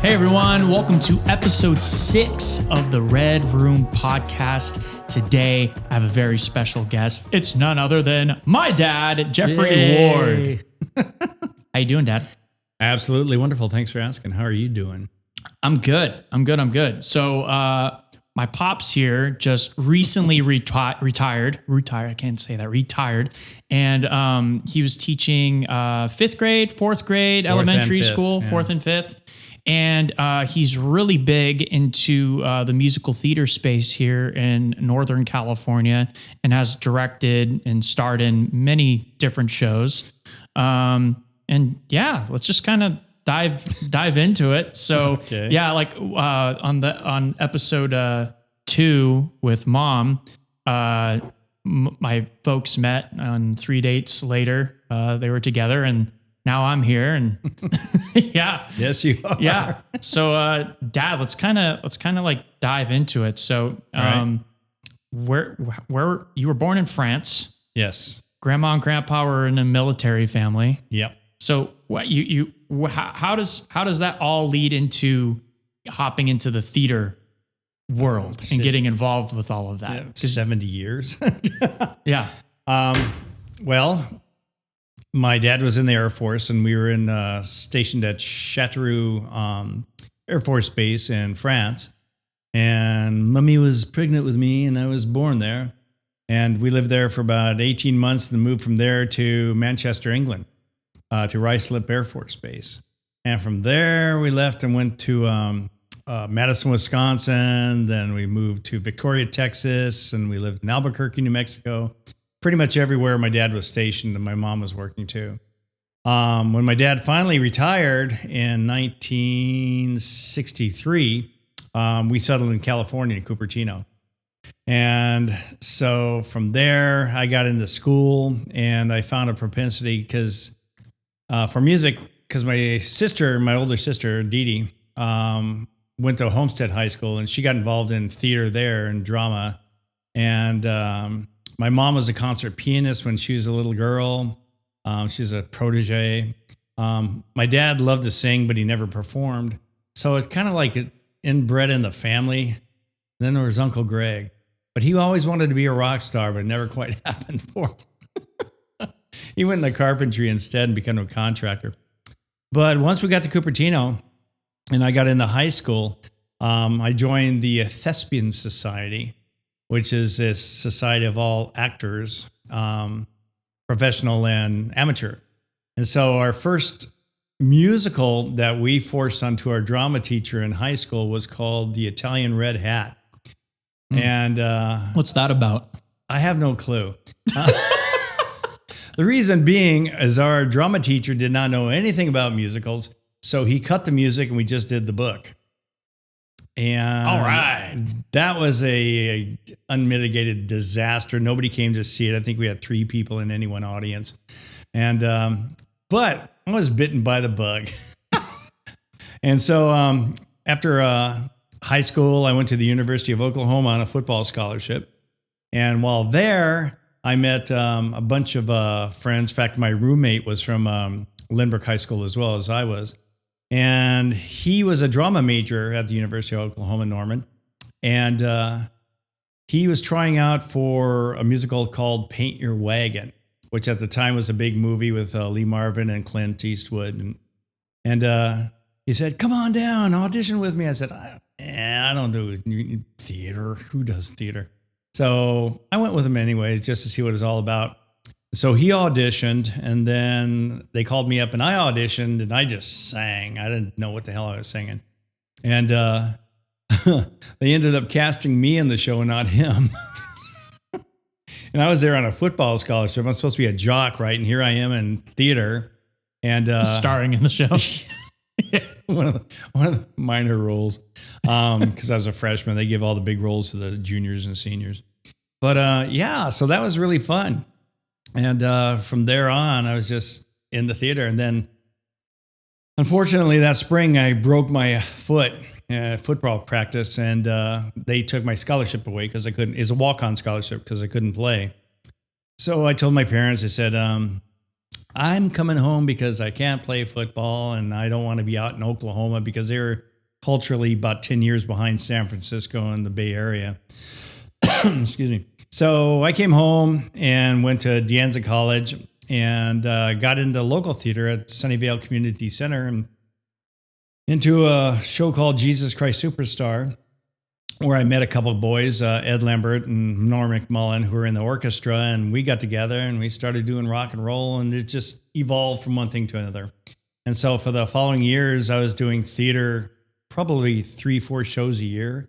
Hey everyone, welcome to episode 6 of the Red Room podcast. Today, I have a very special guest. It's none other than my dad, Geoffrey Ward. How you doing, Dad? Absolutely wonderful. Thanks for asking. How are you doing? I'm good. So, my pops here just recently retired. I can't say that. Retired. And he was teaching 5th grade, 4th grade, elementary school, 4th and 5th. And he's really big into the musical theater space here in Northern California and has directed and starred in many different shows. And yeah, let's just kind of dive into it. So Okay. yeah, like on episode 2 with Mom, my folks met on 3 dates later. They were together and now I'm here and yeah. Yes, you are. Yeah. So, Dad, let's kind of like dive into it. So, Right. where you were born in France, Yes. Grandma and Grandpa were in a military family. Yep. So what how does that all lead into hopping into the theater world and getting involved with all of that? 70 years. Yeah. Well, my dad was in the Air Force and we were stationed at Châteauroux Air Force Base in France. And Mummy was pregnant with me and I was born there. And we lived there for about 18 months and moved from there to Manchester, England, to Ruislip Air Force Base. And from there, we left and went to Madison, Wisconsin. Then we moved to Victoria, Texas, and we lived in Albuquerque, New Mexico. Pretty much everywhere my dad was stationed and my mom was working too. When my dad finally retired in 1963, we settled in California, in Cupertino. And so from there, I got into school and I found a propensity for music, because my older sister, Dee Dee, went to Homestead High School and she got involved in theater there and drama. And my mom was a concert pianist when she was a little girl. She's a protege. My dad loved to sing, but he never performed. So it's kind of like inbred in the family. Then there was Uncle Greg. But he always wanted to be a rock star, but it never quite happened for him. He went into carpentry instead and became a contractor. But once we got to Cupertino and I got into high school, I joined the Thespian Society, which is a society of all actors, professional and amateur. And so our first musical that we forced onto our drama teacher in high school was called The Italian Red Hat. And What's that about? I have no clue. The reason being is our drama teacher did not know anything about musicals, so he cut the music and we just did the book. And All right. that was a unmitigated disaster. Nobody came to see it. I think we had 3 people in any one audience. And but I was bitten by the bug. And so after high school, I went to the University of Oklahoma on a football scholarship. And while there, I met a bunch of friends. In fact, my roommate was from Lindbergh High School as well as I was. And he was a drama major at the University of Oklahoma, Norman. And he was trying out for a musical called Paint Your Wagon, which at the time was a big movie with Lee Marvin and Clint Eastwood. And he said, "Come on down, audition with me." I said, I don't do theater. Who does theater? So I went with him anyways, just to see what it's all about. So he auditioned, and then they called me up, and I auditioned, and I just sang. I didn't know what the hell I was singing. And they ended up casting me in the show and not him. And I was there on a football scholarship. I'm supposed to be a jock, right? And here I am in theater. And Starring in the show. one of the minor roles, because I was a freshman. They give all the big roles to the juniors and seniors. But yeah, so that was really fun. And from there on, I was just in the theater. And then, unfortunately, that spring, I broke my foot football practice, and they took my scholarship away because I couldn't. It's a walk-on scholarship because I couldn't play. So I told my parents. I said, I'm coming home because I can't play football, and I don't want to be out in Oklahoma because they were culturally about 10 years behind San Francisco and the Bay Area. Excuse me. So I came home and went to De Anza College and got into local theater at Sunnyvale Community Center and into a show called Jesus Christ Superstar, where I met a couple of boys, Ed Lambert and Norm McMullen, who were in the orchestra, and we got together and we started doing rock and roll, and it just evolved from one thing to another. And so for the following years, I was doing theater, probably 3-4 shows a year.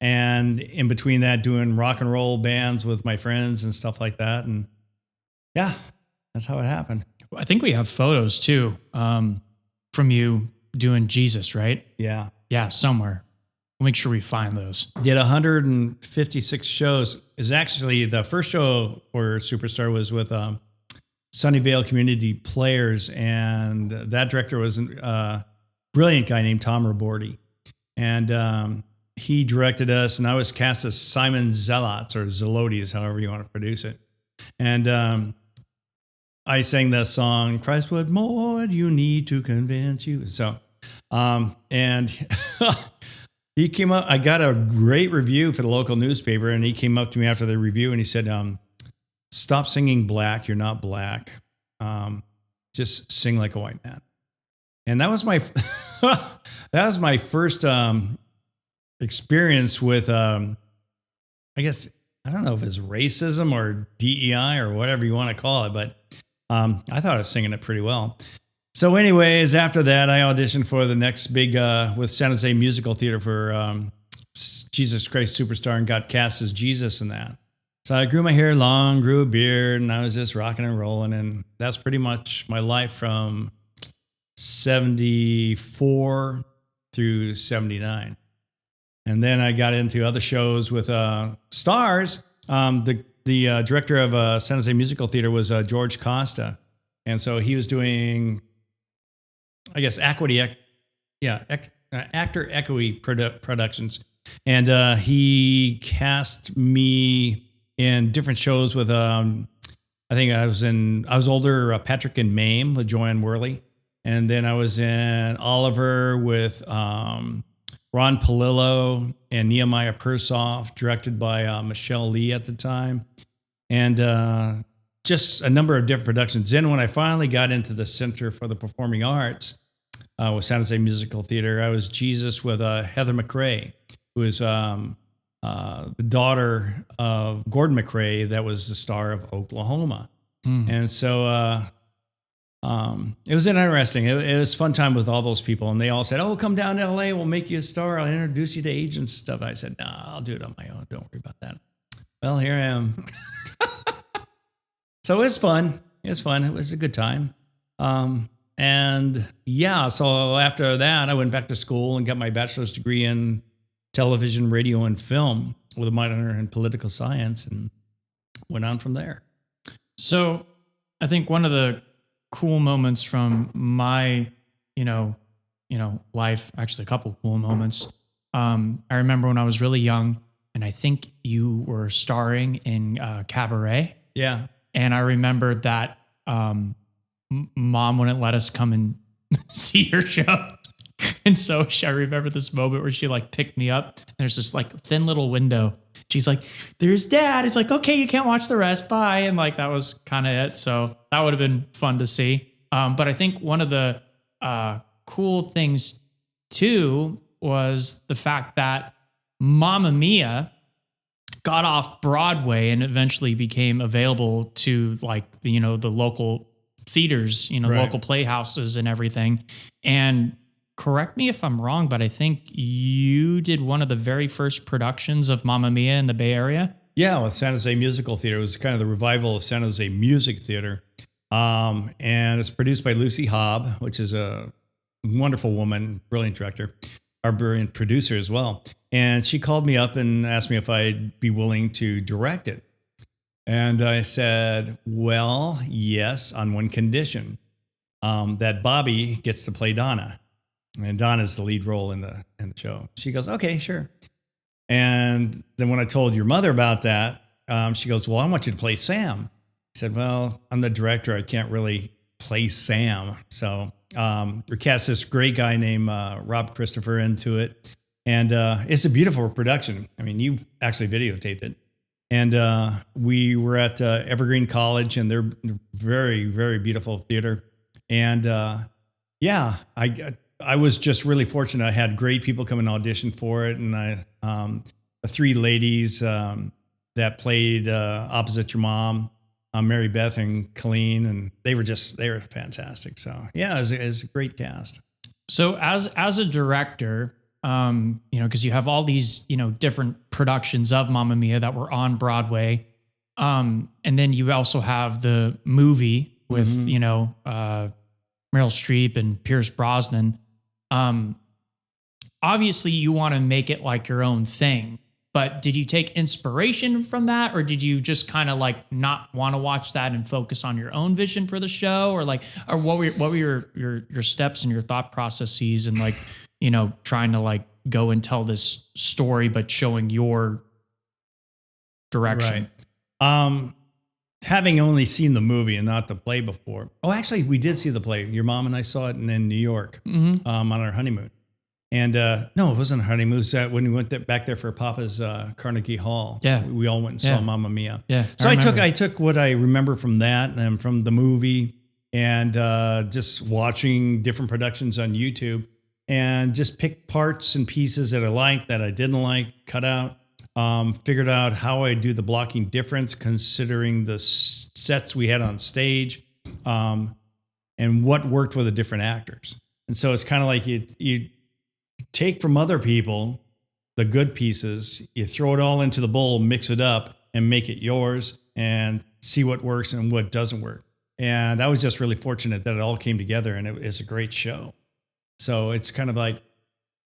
And in between that, doing rock and roll bands with my friends and stuff like that. And yeah, that's how it happened. I think we have photos too from you doing Jesus, right? Yeah. Yeah, somewhere. We'll make sure we find those. Did 156 shows. Is actually the first show for Superstar was with Sunnyvale Community Players, and that director was a brilliant guy named Tom Raborti. And he directed us, and I was cast as Simon Zelotes, or Zelotes, however you want to produce it. And I sang the song, Christ, what more do you need to convince you? So, and he came up, I got a great review for the local newspaper, and he came up to me after the review and he said, stop singing black, you're not black. Just sing like a white man. And that was my, first experience with, I guess, I don't know if it's racism or DEI or whatever you want to call it, but I thought I was singing it pretty well. So anyways, after that, I auditioned for the next big, with San Jose Musical Theater for Jesus Christ Superstar, and got cast as Jesus in that. So I grew my hair long, grew a beard, and I was just rocking and rolling. And that's pretty much my life from 74 through 79. And then I got into other shows with stars. The director of San Jose Musical Theater was George Costa. And so he was doing, I guess, Actor Equity Productions. And he cast me in different shows with, I think I was older, Patrick and Mame with Joanne Worley. And then I was in Oliver with Ron Palillo and Nehemiah Persoff, directed by Michelle Lee at the time. And just a number of different productions. Then when I finally got into the Center for the Performing Arts with San Jose Musical Theater, I was Jesus with Heather McRae, who is the daughter of Gordon McRae, that was the star of Oklahoma. And so it was interesting. It was a fun time with all those people. And they all said, oh, come down to LA. We'll make you a star. I'll introduce you to agents and stuff. I said, no, I'll do it on my own. Don't worry about that. Well, here I am. So it was fun. It was a good time. And yeah, so after that, I went back to school and got my bachelor's degree in television, radio, and film with a minor in political science, and went on from there. So I think one of the cool moments from my, life, actually a couple cool moments. I remember when I was really young, and I think you were starring in Cabaret. Yeah. And I remember that mom wouldn't let us come and see your show. And so I remember this moment where she picked me up, and there's this thin little window. She's like, there's Dad. It's like, okay, you can't watch the rest. Bye. And that was kind of it. So that would have been fun to see. But I think one of the cool things too was the fact that Mamma Mia got off Broadway and eventually became available to the local theaters, right, local playhouses and everything. And correct me if I'm wrong, but I think you did one of the very first productions of Mamma Mia in the Bay Area. Yeah, with San Jose Musical Theater. It was kind of the revival of San Jose Music Theater. And it's produced by Lucy Hobb, which is a wonderful woman, brilliant director, our brilliant producer as well. And she called me up and asked me if I'd be willing to direct it. And I said, well, yes, on one condition, that Bobby gets to play Donna. And Donna's the lead role in the show. She goes, okay, sure. And then when I told your mother about that, she goes, well, I want you to play Sam. I said, well, I'm the director. I can't really play Sam. So We cast this great guy named Rob Christopher into it. And it's a beautiful production. I mean, you've actually videotaped it. And we were at Evergreen College, and they're very, very beautiful theater. And I was just really fortunate. I had great people come and audition for it, and the three ladies that played opposite your mom, Mary Beth and Colleen, and they were fantastic. So yeah, it was a great cast. So as a director, because you have all these, different productions of Mamma Mia that were on Broadway. And then you also have the movie with, Meryl Streep and Pierce Brosnan. Obviously you want to make it like your own thing, but did you take inspiration from that? Or did you just kind of like not want to watch that and focus on your own vision for the show? Or what were your steps and your thought processes and trying to like go and tell this story, but showing your direction? Right. Having only seen the movie and not the play before. Oh, actually, we did see the play. Your mom and I saw it in New York on our honeymoon. And no, it wasn't a honeymoon. It was when we went back there for Papa's Carnegie Hall. Yeah. We all went and saw Mamma Mia. Yeah. So I took what I remember from that and from the movie and just watching different productions on YouTube. And just picked parts and pieces that I liked, that I didn't like, cut out, figured out how I do the blocking difference, considering the sets we had on stage, and what worked with the different actors. And so it's kind of like you take from other people the good pieces, you throw it all into the bowl, mix it up, and make it yours, and see what works and what doesn't work. And I was just really fortunate that it all came together, and it was a great show. So it's kind of like,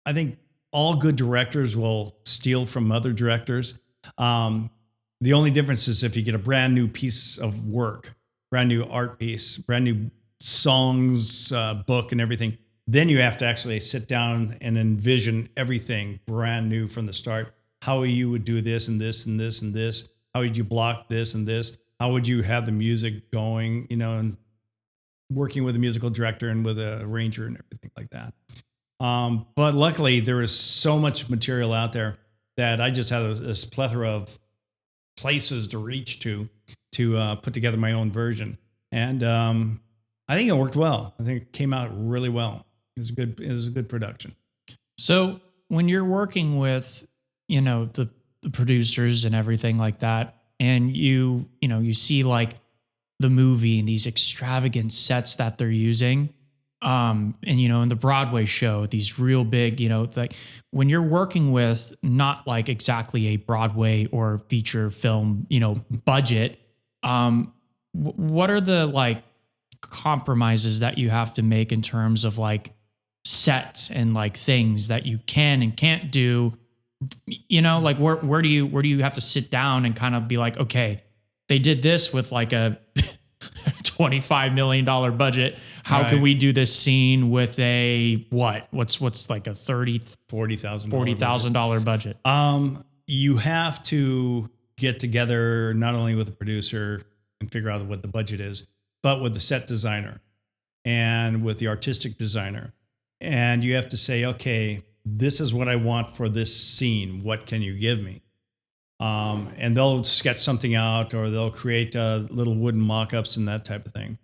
I think all good directors will steal from other directors. The only difference is if you get a brand new piece of work, brand new art piece, brand new songs, book and everything, then you have to actually sit down and envision everything brand new from the start. How you would do this and this and this and this. How would you block this and this? How would you have the music going, and working with a musical director and with a arranger and everything like that. But luckily there was so much material out there that I just had this plethora of places to reach to put together my own version. And I think it worked well. I think it came out really well. It was a good production. So when you're working with, the producers and everything like that, and you see like the movie and these extravagant sets that they're using. And, in the Broadway show, these real big, like when you're working with not like exactly a Broadway or feature film, budget, what are the like compromises that you have to make in terms of like sets and like things that you can and can't do, like where do you have to sit down and kind of be like, okay, they did this with like a $25 million budget. How can we do this scene with a what's like a $40,000 budget? You have to get together not only with the producer and figure out what the budget is, but with the set designer and with the artistic designer. And you have to say, okay, this is what I want for this scene. What can you give me? And they'll sketch something out, or they'll create little wooden mock-ups and that type of thing.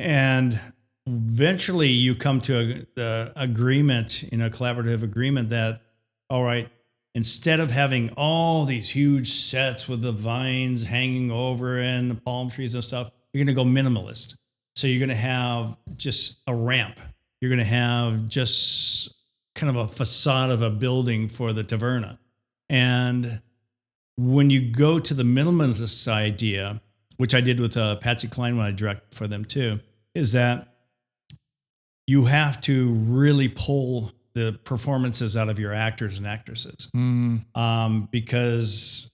And eventually you come to a agreement, a collaborative agreement that, all right, instead of having all these huge sets with the vines hanging over and the palm trees and stuff, you're going to go minimalist. So you're going to have just a ramp. You're going to have just kind of a facade of a building for the taverna. And when you go to the minimalist idea, which I did with Patsy Cline when I directed for them too, is that you have to really pull the performances out of your actors and actresses. Because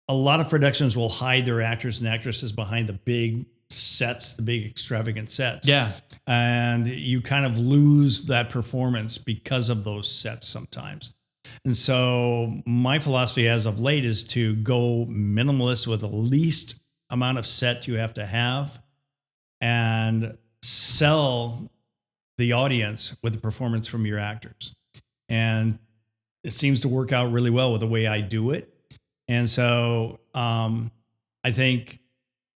a lot of productions will hide their actors and actresses behind the big sets, the big extravagant sets. Yeah. And you kind of lose that performance because of those sets sometimes. And so my philosophy as of late is to go minimalist with the least amount of set you have to have and sell the audience with the performance from your actors. And it seems to work out really well with the way I do it. And so I think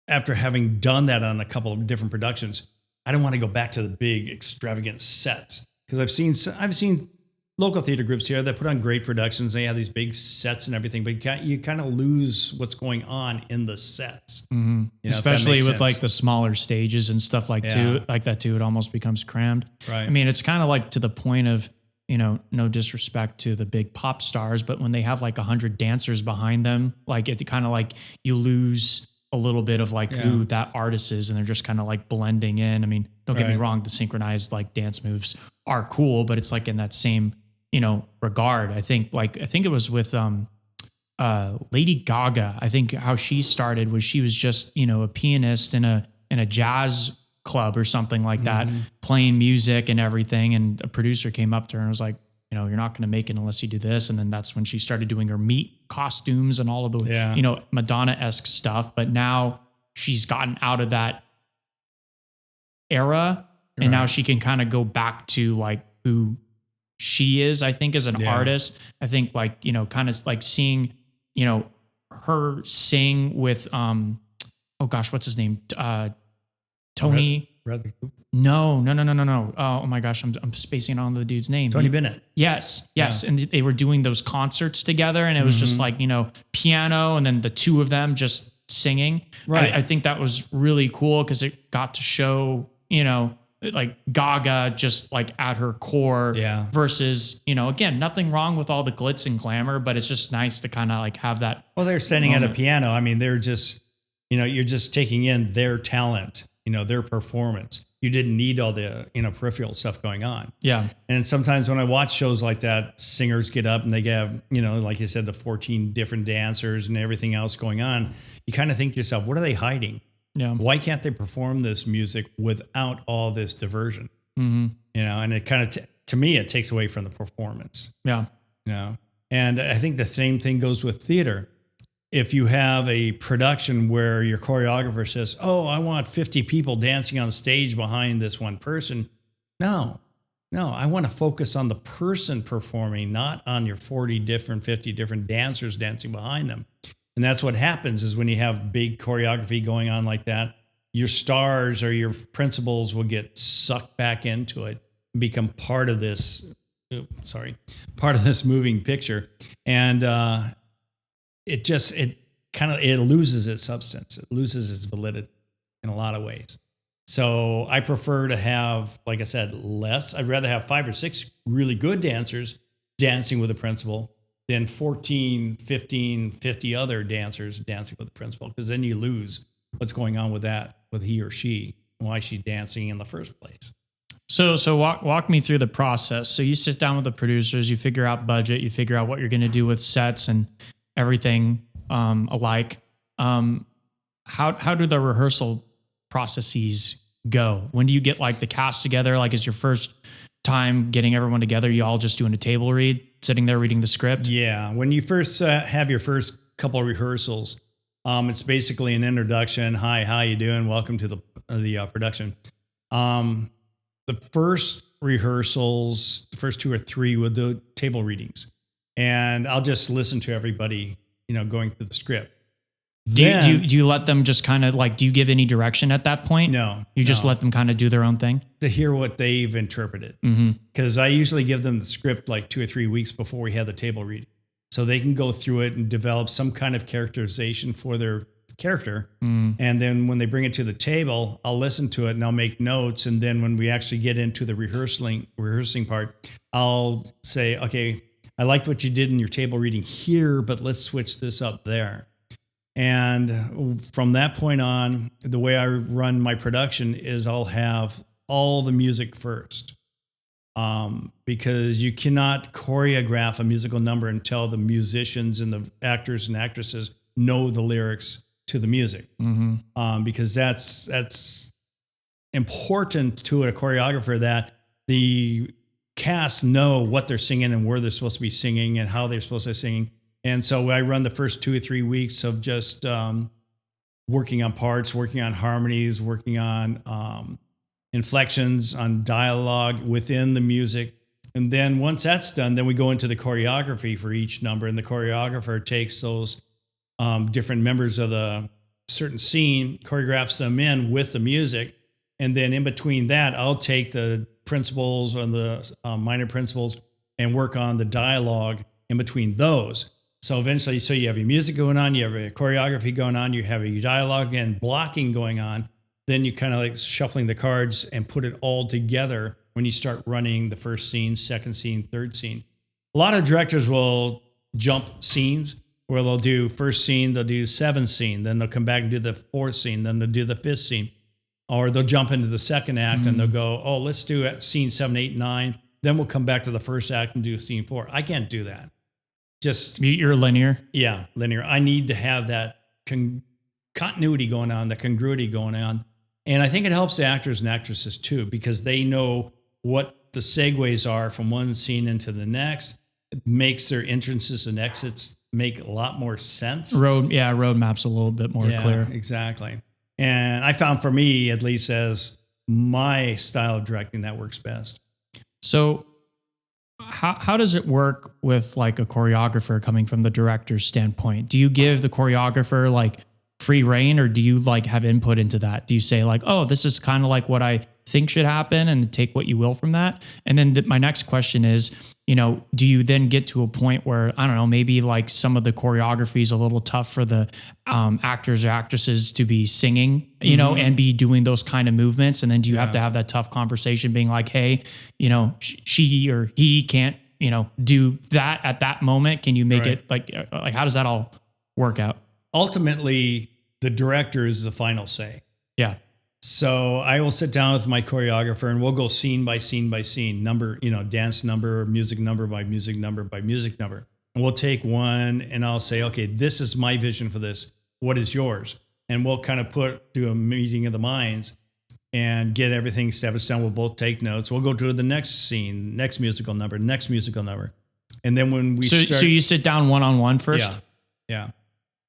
after having done that on a couple of different productions, I don't want to go back to the big extravagant sets, because I've seen local theater groups here that put on great productions. They have these big sets and everything, but you kind of lose what's going on in the sets. Mm-hmm. You know, especially with sense. like the smaller stages and stuff like that too. It almost becomes crammed. Right. I mean, it's kind of like to the point of, no disrespect to the big pop stars, but when they have like 100 dancers behind them, like it kind of like you lose a little bit of like who that artist is, and they're just kind of like blending in. I mean, don't get me wrong, the synchronized like dance moves are cool, but it's like in that same, regard. I think it was with Lady Gaga. I think how she started was she was just, a pianist in a jazz club or something like that, playing music and everything. And a producer came up to her and was like, you're not going to make it unless you do this. And then that's when she started doing her meat costumes and all of the, Madonna-esque stuff. But now she's gotten out of that era, and now she can kind of go back to like who she is, I think, as an artist. I think like, kind of like seeing, her sing with, oh gosh, what's his name? Tony. Bradley Cooper. No. Oh my gosh, I'm spacing on the dude's name. Tony Bennett. Yes. Yeah. And they were doing those concerts together, and it was just like, piano and then the two of them just singing. Right. I think that was really cool because it got to show, like Gaga just like at her core versus, again, nothing wrong with all the glitz and glamour, but it's just nice to kind of like have that. Well, they're standing at a piano. I mean, they're just, you're just taking in their talent, their performance. You didn't need all the, peripheral stuff going on. Yeah. And sometimes when I watch shows like that, singers get up and they have, like you said, the 14 different dancers and everything else going on. You kind of think to yourself, what are they hiding? Yeah. Why can't they perform this music without all this diversion? Mm-hmm. And it kind of, to me, it takes away from the performance. Yeah. And I think the same thing goes with theater. If you have a production where your choreographer says, oh, I want 50 people dancing on stage behind this one person. No, I want to focus on the person performing, not on your 50 different dancers dancing behind them. And that's what happens is when you have big choreography going on like that, your stars or your principals will get sucked back into it and become part of this moving picture. And it loses its substance. It loses its validity in a lot of ways. So I prefer to have, like I said, less. I'd rather have 5 or 6 really good dancers dancing with the principal than 14, 15, 50 other dancers dancing with the principal, because then you lose what's going on with he or she, why she's dancing in the first place. So walk me through the process. So you sit down with the producers, you figure out budget, you figure out what you're going to do with sets and everything alike. How do the rehearsal processes go? When do you get like the cast together? Like, is your first time getting everyone together, you all just doing a table read, sitting there reading the script? Yeah. When you first have your first couple of rehearsals, it's basically an introduction. Hi, how you doing? Welcome to the production. The first rehearsals, the first 2 or 3 would do table readings, and I'll just listen to everybody, going through the script. Do you let them just kind of like, do you give any direction at that point? No. You just let them kind of do their own thing? To hear what they've interpreted. Because I usually give them the script like 2 or 3 weeks before we have the table reading. So they can go through it and develop some kind of characterization for their character. And then when they bring it to the table, I'll listen to it and I'll make notes. And then when we actually get into the rehearsing part, I'll say, okay, I liked what you did in your table reading here, but let's switch this up there. And from that point on, the way I run my production is I'll have all the music first, because you cannot choreograph a musical number until the musicians and the actors and actresses know the lyrics to the music, because that's important to a choreographer, that the cast know what they're singing and where they're supposed to be singing and how they're supposed to sing. And so I run the first 2 or 3 weeks of just working on parts, working on harmonies, working on inflections, on dialogue within the music. And then once that's done, then we go into the choreography for each number. And the choreographer takes those different members of the certain scene, choreographs them in with the music. And then in between that, I'll take the principals and the minor principals and work on the dialogue in between those. So eventually, so you have your music going on, you have a choreography going on, you have a dialogue and blocking going on. Then you kind of like shuffling the cards and put it all together when you start running the first scene, second scene, third scene. A lot of directors will jump scenes where they'll do first scene, they'll do seventh scene, then they'll come back and do the fourth scene, then they'll do the fifth scene. Or they'll jump into the second act and they'll go, oh, let's do scene 7, 8, 9. Then we'll come back to the first act and do scene 4. I can't do that. Just You're linear. Yeah, linear. I need to have that continuity going on, the congruity going on. And I think it helps the actors and actresses too, because they know what the segues are from one scene into the next. It makes their entrances and exits make a lot more sense. Road map's a little bit more clear. Exactly. And I found for me, at least as my style of directing, that works best. So how does it work with like a choreographer coming from the director's standpoint? Do you give the choreographer like free reign, or do you like have input into that? Do you say like, oh, this is kind of like what I think should happen and take what you will from that? And then my next question is, do you then get to a point where, I don't know, maybe like some of the choreography is a little tough for the actors or actresses to be singing, and be doing those kind of movements. And then do you have to have that tough conversation being like, hey, she or he can't, do that at that moment. Can you make it like how does that all work out? Ultimately, the director is the final say. Yeah. So I will sit down with my choreographer and we'll go scene by scene by scene, number, dance number, music number by music number by music number. And we'll take one and I'll say, okay, this is my vision for this. What is yours? And we'll kind of do a meeting of the minds and get everything established down. We'll both take notes. We'll go to the next scene, next musical number. And then when we start. So you sit down one-on-one first? Yeah.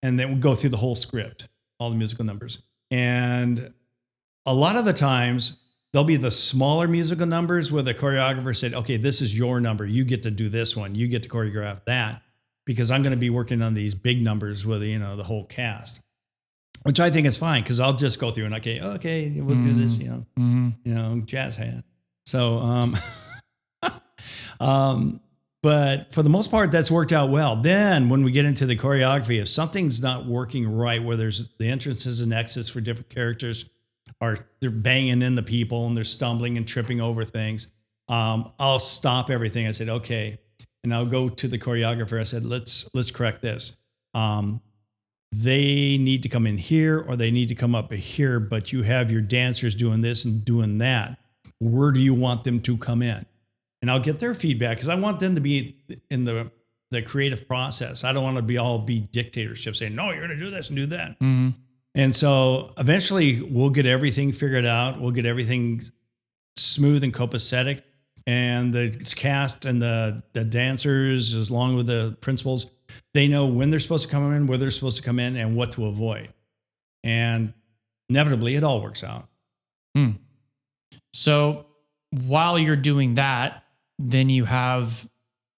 And then we'll go through the whole script, all the musical numbers. And a lot of the times, there'll be the smaller musical numbers where the choreographer said, okay, this is your number. You get to do this one. You get to choreograph that, because I'm going to be working on these big numbers with, the whole cast, which I think is fine, because I'll just go through and okay, we'll do this, jazz hand. So, but for the most part, that's worked out well. Then when we get into the choreography, if something's not working right, where there's the entrances and exits for different characters, or they're banging in the people and they're stumbling and tripping over things, I'll stop everything. I said, okay. And I'll go to the choreographer. I said, let's correct this. They need to come in here, or they need to come up here, but you have your dancers doing this and doing that. Where do you want them to come in? And I'll get their feedback, because I want them to be in the creative process. I don't want to be dictatorship saying, no, you're going to do this and do that. Mm-hmm. And so eventually we'll get everything figured out. We'll get everything smooth and copacetic. And the cast and the dancers, along with the principals, they know when they're supposed to come in, where they're supposed to come in, and what to avoid. And inevitably, it all works out. So while you're doing that, then you have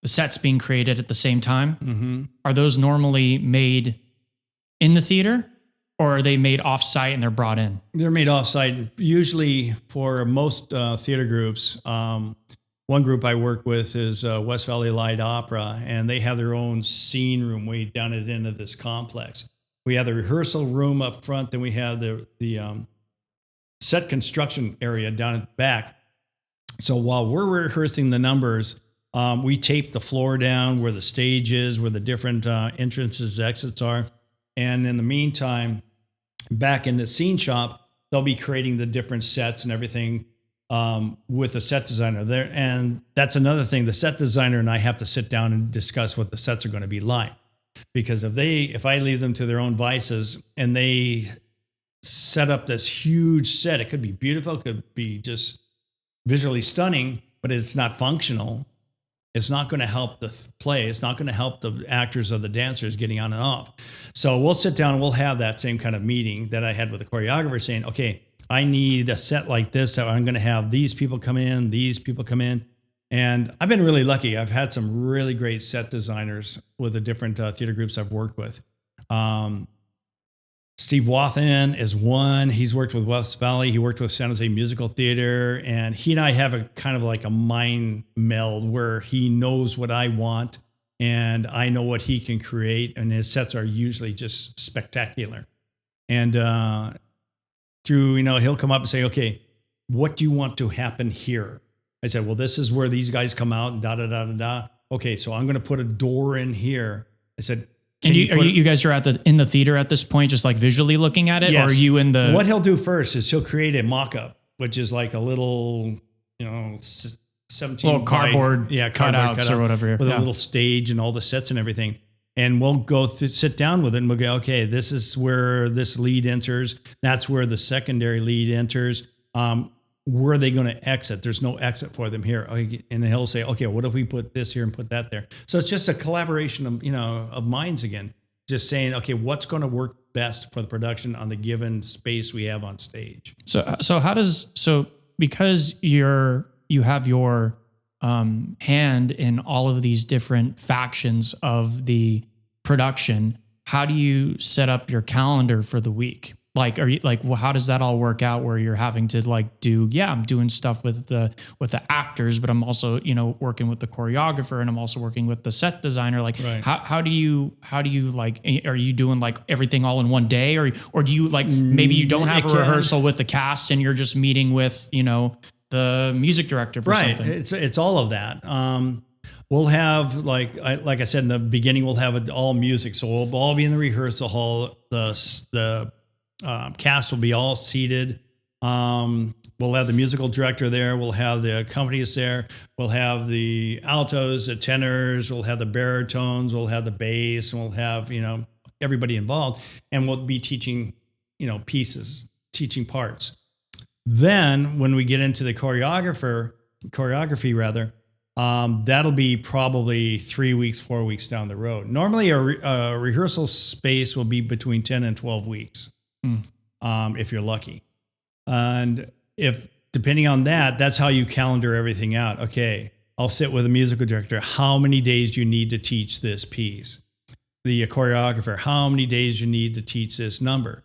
the sets being created at the same time. Mm-hmm. Are those normally made in the theater, or are they made off-site and they're brought in? They're made off-site. Usually for most theater groups, one group I work with is West Valley Light Opera, and they have their own scene room way down at the end of this complex. We have the rehearsal room up front, then we have the set construction area down at the back. So while we're rehearsing the numbers, we tape the floor down where the stage is, where the different entrances, exits are. And in the meantime, back in the scene shop, they'll be creating the different sets and everything with the set designer there. And that's another thing. The set designer and I have to sit down and discuss what the sets are going to be like. Because if I leave them to their own vices and they set up this huge set, it could be beautiful, it could be just visually stunning, but it's not functional. It's not going to help the play. It's not going to help the actors or the dancers getting on and off. So we'll sit down and we'll have that same kind of meeting that I had with the choreographer saying, okay, I need a set like this. So I'm going to have these people come in, these people come in. And I've been really lucky. I've had some really great set designers with the different theater groups I've worked with. Steve Wathen is one. He's worked with West Valley. He worked with San Jose Musical Theater. And he and I have a kind of like a mind meld where he knows what I want and I know what he can create. And his sets are usually just spectacular. And he'll come up and say, okay, what do you want to happen here? I said, well, this is where these guys come out and da-da-da-da-da. Okay, so I'm going to put a door in here. I said, and you guys are in the theater at this point, just like visually looking at it? Yes. Or are you in the... What he'll do first is he'll create a mock-up, which is like a little, 17 little cardboard cutouts or whatever. With a little stage and all the sets and everything. And we'll go sit down with it and we'll go, okay, this is where this lead enters. That's where the secondary lead enters. Where are they going to exit? There's no exit for them here. And he'll say, okay, what if we put this here and put that there? So it's just a collaboration of minds again, just saying, okay, what's going to work best for the production on the given space we have on stage. So because you have your hand in all of these different factions of the production, how do you set up your calendar for the week? Like, are you like, well, how does that all work out where you're having to like I'm doing stuff with the actors, but I'm also, working with the choreographer and I'm also working with the set designer. Like, right. how do you like, are you doing like everything all in one day or do you like, maybe you don't have a rehearsal with the cast and you're just meeting with, the music director for something? It's all of that. We'll have, like I said in the beginning, we'll have all music. So we'll all be in the rehearsal hall. The cast will be all seated. We'll have the musical director there. We'll have the accompanist there. We'll have the altos, the tenors. We'll have the baritones. We'll have the bass. And we'll have, everybody involved. And we'll be teaching, pieces, teaching parts. Then when we get into the choreography rather, that'll be probably 3 weeks, 4 weeks down the road. Normally a rehearsal space will be between 10 and 12 weeks. If you're lucky. And if, depending on that, that's how you calendar everything out. Okay, I'll sit with a musical director. How many days do you need to teach this piece? The choreographer, how many days you need to teach this number?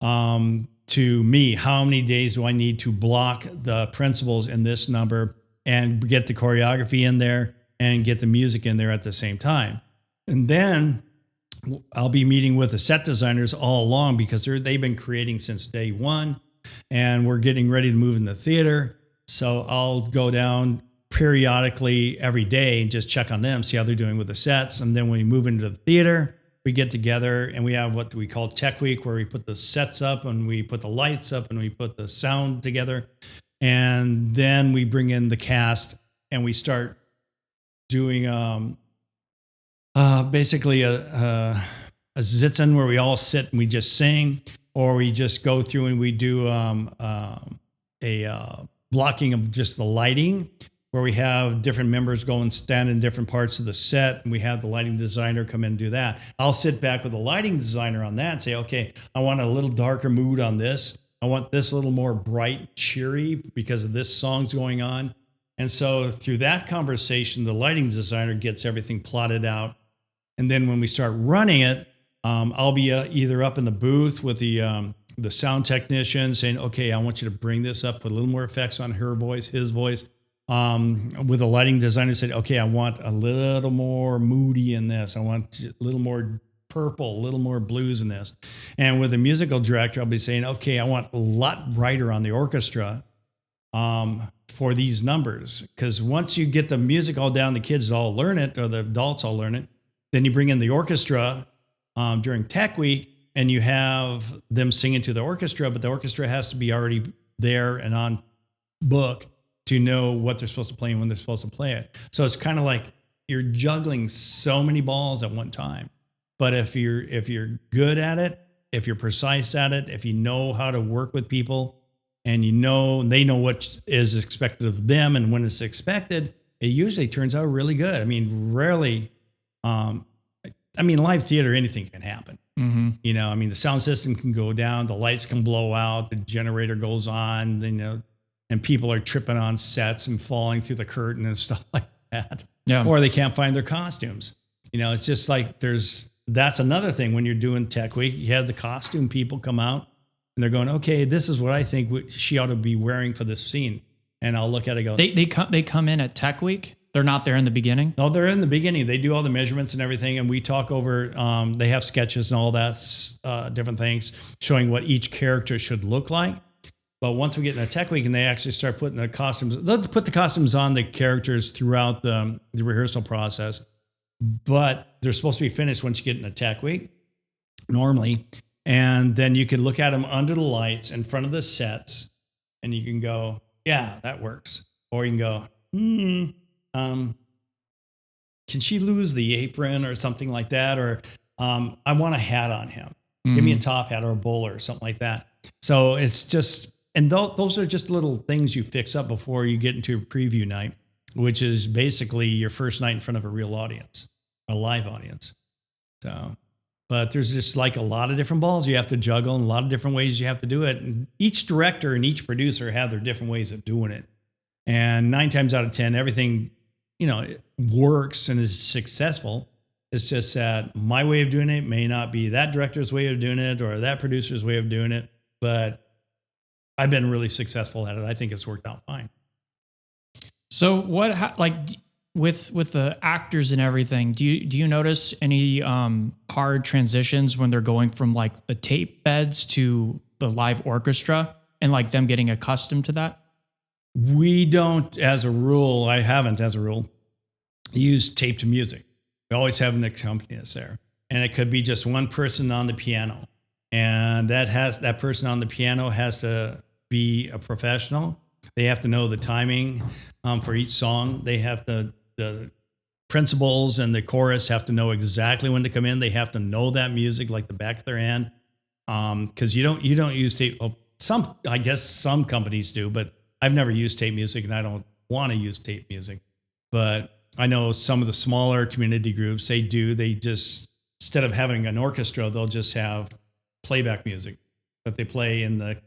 To me, how many days do I need to block the principals in this number and get the choreography in there and get the music in there at the same time? And then I'll be meeting with the set designers all along because they've been creating since day one and we're getting ready to move in the theater. So I'll go down periodically every day and just check on them, see how they're doing with the sets. And then when we move into the theater, we get together and we have what we call Tech Week, where we put the sets up and we put the lights up and we put the sound together. And then we bring in the cast and we start doing basically a sitzen where we all sit and we just sing, or we just go through and we do a blocking of just the lighting, where we have different members go and stand in different parts of the set, and we have the lighting designer come in and do that. I'll sit back with the lighting designer on that and say, okay, I want a little darker mood on this. I want this a little more bright, cheery because of this song's going on. And so through that conversation, the lighting designer gets everything plotted out. And then when we start running it, I'll be either up in the booth with the sound technician saying, okay, I want you to bring this up, put a little more effects on her voice, his voice. With the lighting designer said, okay, I want a little more moody in this. I want a little more purple, a little more blues in this. And with the musical director, I'll be saying, okay, I want a lot brighter on the orchestra for these numbers. Because once you get the music all down, the kids all learn it, or the adults all learn it. Then you bring in the orchestra during Tech Week, and you have them singing to the orchestra, but the orchestra has to be already there and on book to know what they're supposed to play and when they're supposed to play it. So it's kind of like you're juggling so many balls at one time. But if you're good at it, if you're precise at it, if you know how to work with people and they know what is expected of them and when it's expected, it usually turns out really good. I mean, rarely, live theater, anything can happen. You know, I mean, the sound system can go down, the lights can blow out, the generator goes on, you know, and people are tripping on sets and falling through the curtain and stuff like that. Yeah. Or they can't find their costumes. You know, it's just like that's another thing when you're doing Tech Week. You have the costume people come out and they're going, okay, this is what I think she ought to be wearing for this scene. And I'll look at it and go, they come in at Tech Week. They're not there in the beginning. No, they're in the beginning. They do all the measurements and everything, and we talk over. They have sketches and all that, different things showing what each character should look like. But once we get in a Tech Week and they actually start putting the costumes, they'll put the costumes on the characters throughout the rehearsal process. But they're supposed to be finished once you get in a Tech Week, normally. And then you can look at them under the lights in front of the sets, and you can go, yeah, that works. Or you can go, can she lose the apron or something like that? Or I want a hat on him. Give me a top hat or a bowler or something like that. So it's just, and those are just little things you fix up before you get into a preview night, which is basically your first night in front of a real audience, a live audience. So, but there's just like a lot of different balls you have to juggle and a lot of different ways you have to do it. And each director and each producer have their different ways of doing it. And 9 times out of 10, everything, you know, it works and is successful. It's just that my way of doing it may not be that director's way of doing it or that producer's way of doing it, but I've been really successful at it. I think it's worked out fine. So with the actors and everything, do you notice any hard transitions when they're going from like the tape beds to the live orchestra and like them getting accustomed to that? We don't, as a rule, I haven't as a rule, use tape to music. We always have an accompanist there. And it could be just one person on the piano. And that person on the piano has to be a professional. They have to know the timing for each song. They have the principals and the chorus have to know exactly when to come in. They have to know that music like the back of their hand. Because you don't use tape. Well, I guess some companies do, but I've never used tape music and I don't want to use tape music. But I know some of the smaller community groups, they do. They just, instead of having an orchestra, they'll just have playback music that they play and the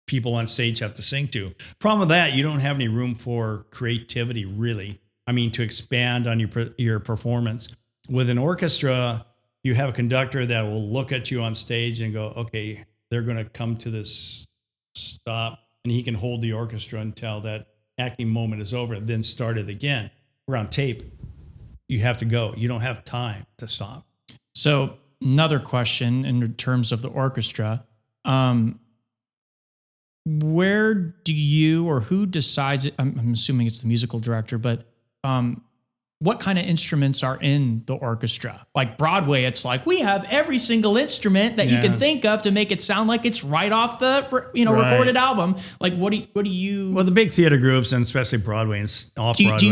people on stage have to sing to. Problem with that, you don't have any room for creativity, really. I mean, to expand on your performance. With an orchestra, you have a conductor that will look at you on stage and go, okay, they're going to come to this stop, and he can hold the orchestra until that acting moment is over, then start it again. We're on tape. You have to go. You don't have time to stop. So another question in terms of the orchestra, where do you or who decides it? I'm assuming it's the musical director, but what kind of instruments are in the orchestra? Like Broadway, it's like we have every single instrument that you can think of to make it sound like it's right off the recorded album. Like what do you? Well, the big theater groups and especially Broadway and off-Broadway. Do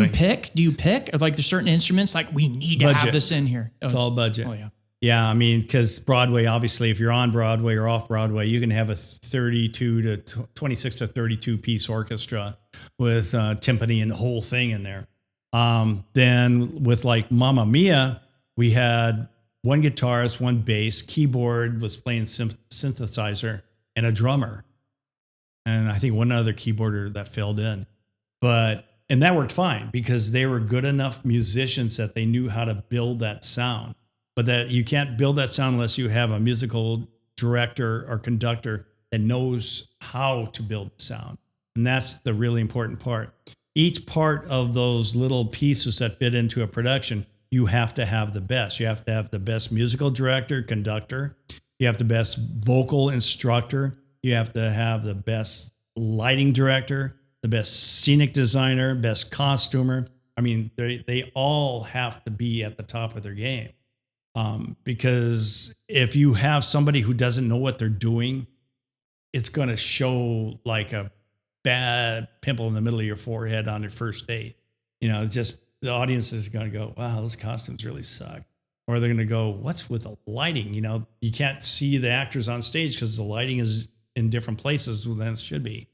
you pick? Or like there's certain instruments like we need to have this in here. It's all budget. Oh yeah. Yeah, I mean, because Broadway, obviously, if you're on Broadway or off Broadway, you can have a 26 to 32 piece orchestra with timpani and the whole thing in there. Then with like Mamma Mia, we had one guitarist, one bass, keyboard was playing synthesizer, and a drummer. And I think one other keyboarder that filled in. And that worked fine because they were good enough musicians that they knew how to build that sound. But that you can't build that sound unless you have a musical director or conductor that knows how to build the sound. And that's the really important part. Each part of those little pieces that fit into a production, you have to have the best. You have to have the best musical director, conductor. You have the best vocal instructor. You have to have the best lighting director, the best scenic designer, best costumer. I mean, they all have to be at the top of their game. Because if you have somebody who doesn't know what they're doing, it's going to show like a bad pimple in the middle of your forehead on your first date. You know, just the audience is going to go, wow, those costumes really suck. Or they're going to go, what's with the lighting? You know, you can't see the actors on stage because the lighting is in different places than it should be.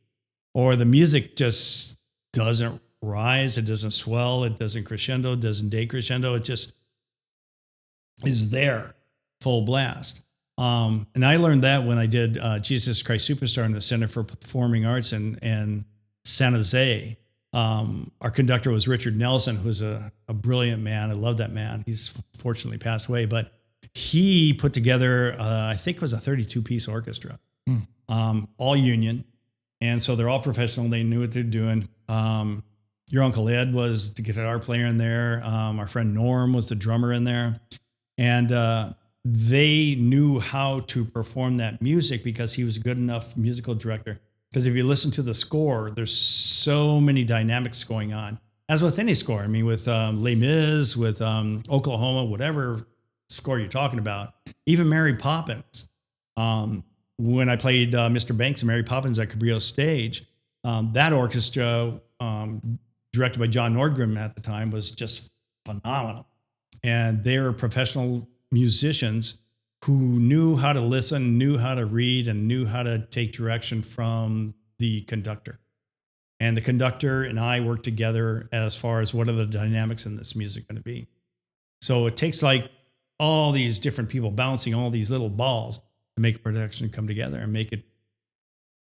Or the music just doesn't rise. It doesn't swell. It doesn't crescendo. It doesn't decrescendo. It just is there full blast. And I learned that when I did Jesus Christ Superstar in the Center for Performing Arts in San Jose. Our conductor was Richard Nelson, who's a brilliant man. I love that man. He's fortunately passed away, but he put together, I think it was a 32-piece orchestra, all union. And so they're all professional. They knew what they're doing. Your Uncle Ed was the guitar player in there. Our friend Norm was the drummer in there. And they knew how to perform that music because he was a good enough musical director. Because if you listen to the score, there's so many dynamics going on, as with any score. I mean, with Les Mis, with Oklahoma, whatever score you're talking about, even Mary Poppins. When I played Mr. Banks and Mary Poppins at Cabrillo Stage, that orchestra, directed by John Nordgren at the time, was just phenomenal. And they were professional musicians who knew how to listen, knew how to read, and knew how to take direction from the conductor. And the conductor and I worked together as far as what are the dynamics in this music going to be. So it takes like all these different people bouncing all these little balls to make a production come together and make it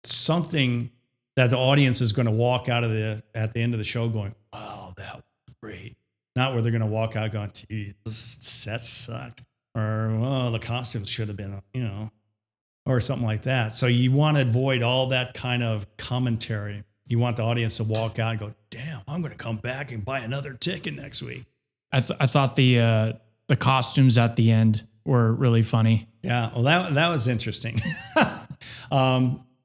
something that the audience is going to walk out of at the end of the show going, wow, that was great. Not where they're going to walk out going, geez, that sucked. Or, well, the costumes should have been, or something like that. So you want to avoid all that kind of commentary. You want the audience to walk out and go, damn, I'm going to come back and buy another ticket next week. I thought the costumes at the end were really funny. Yeah, well, that was interesting.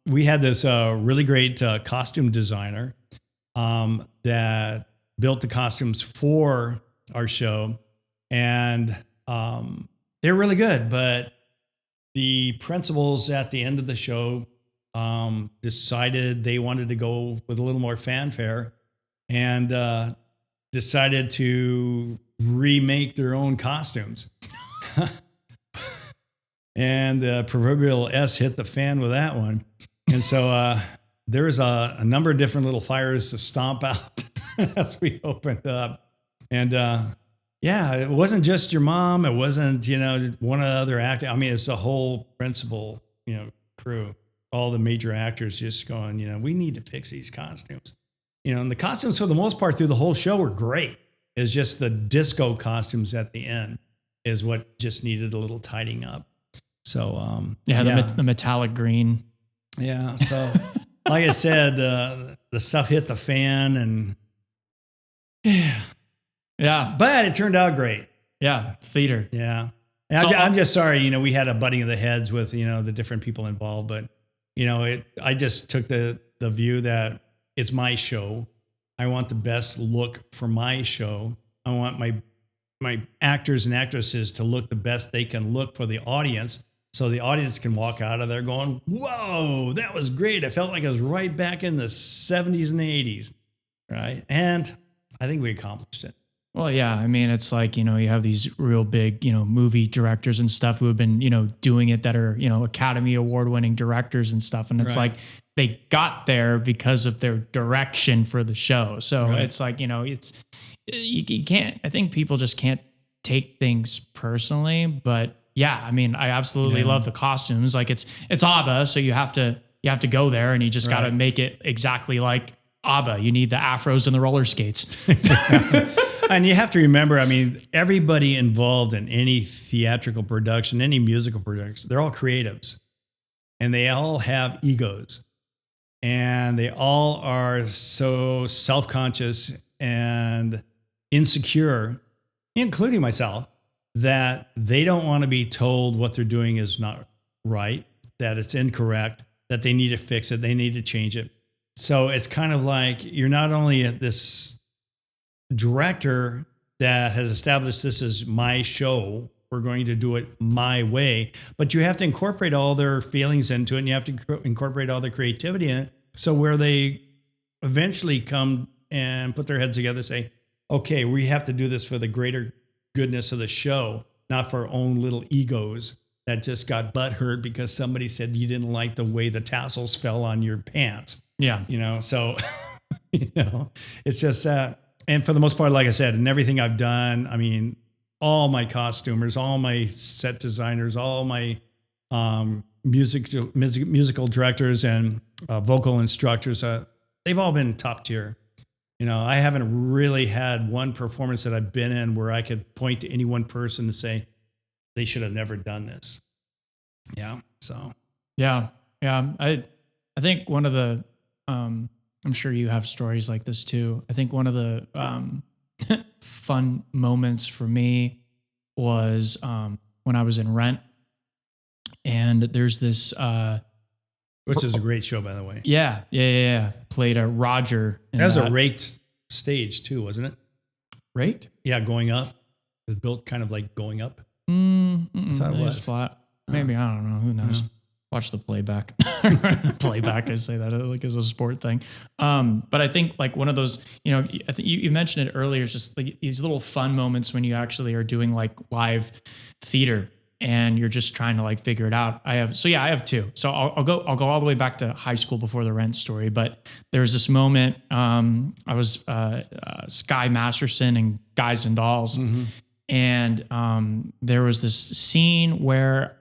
We had this really great costume designer that built the costumes for our show, and they're really good. But the principals at the end of the show decided they wanted to go with a little more fanfare, and decided to remake their own costumes. And the proverbial S hit the fan with that one. And so there was a number of different little fires to stomp out as we opened up. And yeah, it wasn't just your mom. It wasn't, one other actor. I mean, it's the whole principal, crew, all the major actors just going, we need to fix these costumes. And the costumes for the most part through the whole show were great. It's just the disco costumes at the end is what just needed a little tidying up. So, the metallic green. Yeah. So, like I said, the stuff hit the fan, and yeah, but it turned out great. Yeah, theater. Yeah. I'm just sorry, we had a butting of the heads with, the different people involved, but I just took the view that it's my show. I want the best look for my show. I want my actors and actresses to look the best they can look for the audience. So the audience can walk out of there going, whoa, that was great. I felt like I was right back in the 70s and the 80s. Right. And I think we accomplished it. Well, yeah. I mean, it's like, you have these real big, movie directors and stuff who have been, doing it that are, Academy Award winning directors and stuff. And it's like they got there because of their direction for the show. So it's like, you can't, I think people just can't take things personally, but yeah, I mean, I absolutely love the costumes. Like it's ABBA. So you have to go there and you just got to make it exactly like ABBA. You need the afros and the roller skates. And you have to remember, I mean, everybody involved in any theatrical production, any musical production, they're all creatives and they all have egos and they all are so self-conscious and insecure, including myself, that they don't want to be told what they're doing is not right, that it's incorrect, that they need to fix it, they need to change it. So it's kind of like you're not only this director that has established this is my show, we're going to do it my way, but you have to incorporate all their feelings into it and you have to incorporate all their creativity in it. So where they eventually come and put their heads together and say, okay, we have to do this for the greater goodness of the show, not for our own little egos that just got butthurt because somebody said you didn't like the way the tassels fell on your pants. Yeah. So, it's just that. And for the most part, like I said, and everything I've done, I mean, all my costumers, all my set designers, all my musical directors and vocal instructors. They've all been top tier. I haven't really had one performance that I've been in where I could point to any one person and say they should have never done this. Yeah. So. Yeah. I think one of the, I'm sure you have stories like this too. I think one of the fun moments for me was when I was in Rent, and there's this, which is a great show, by the way. Yeah. Played a Roger. That was a raked stage too, wasn't it? Raked? Yeah, going up. It was built kind of like going up. That's how it was. Flat. Maybe, I don't know. Who knows? Watch the playback. Playback, I say that like as a sport thing. But I think like one of those, I think you mentioned it earlier, it's just like these little fun moments when you actually are doing like live theater and you're just trying to like figure it out. I have two. So I'll go all the way back to high school before the Rent story. But there was this moment, I was Sky Masterson and Guys and Dolls. And there was this scene where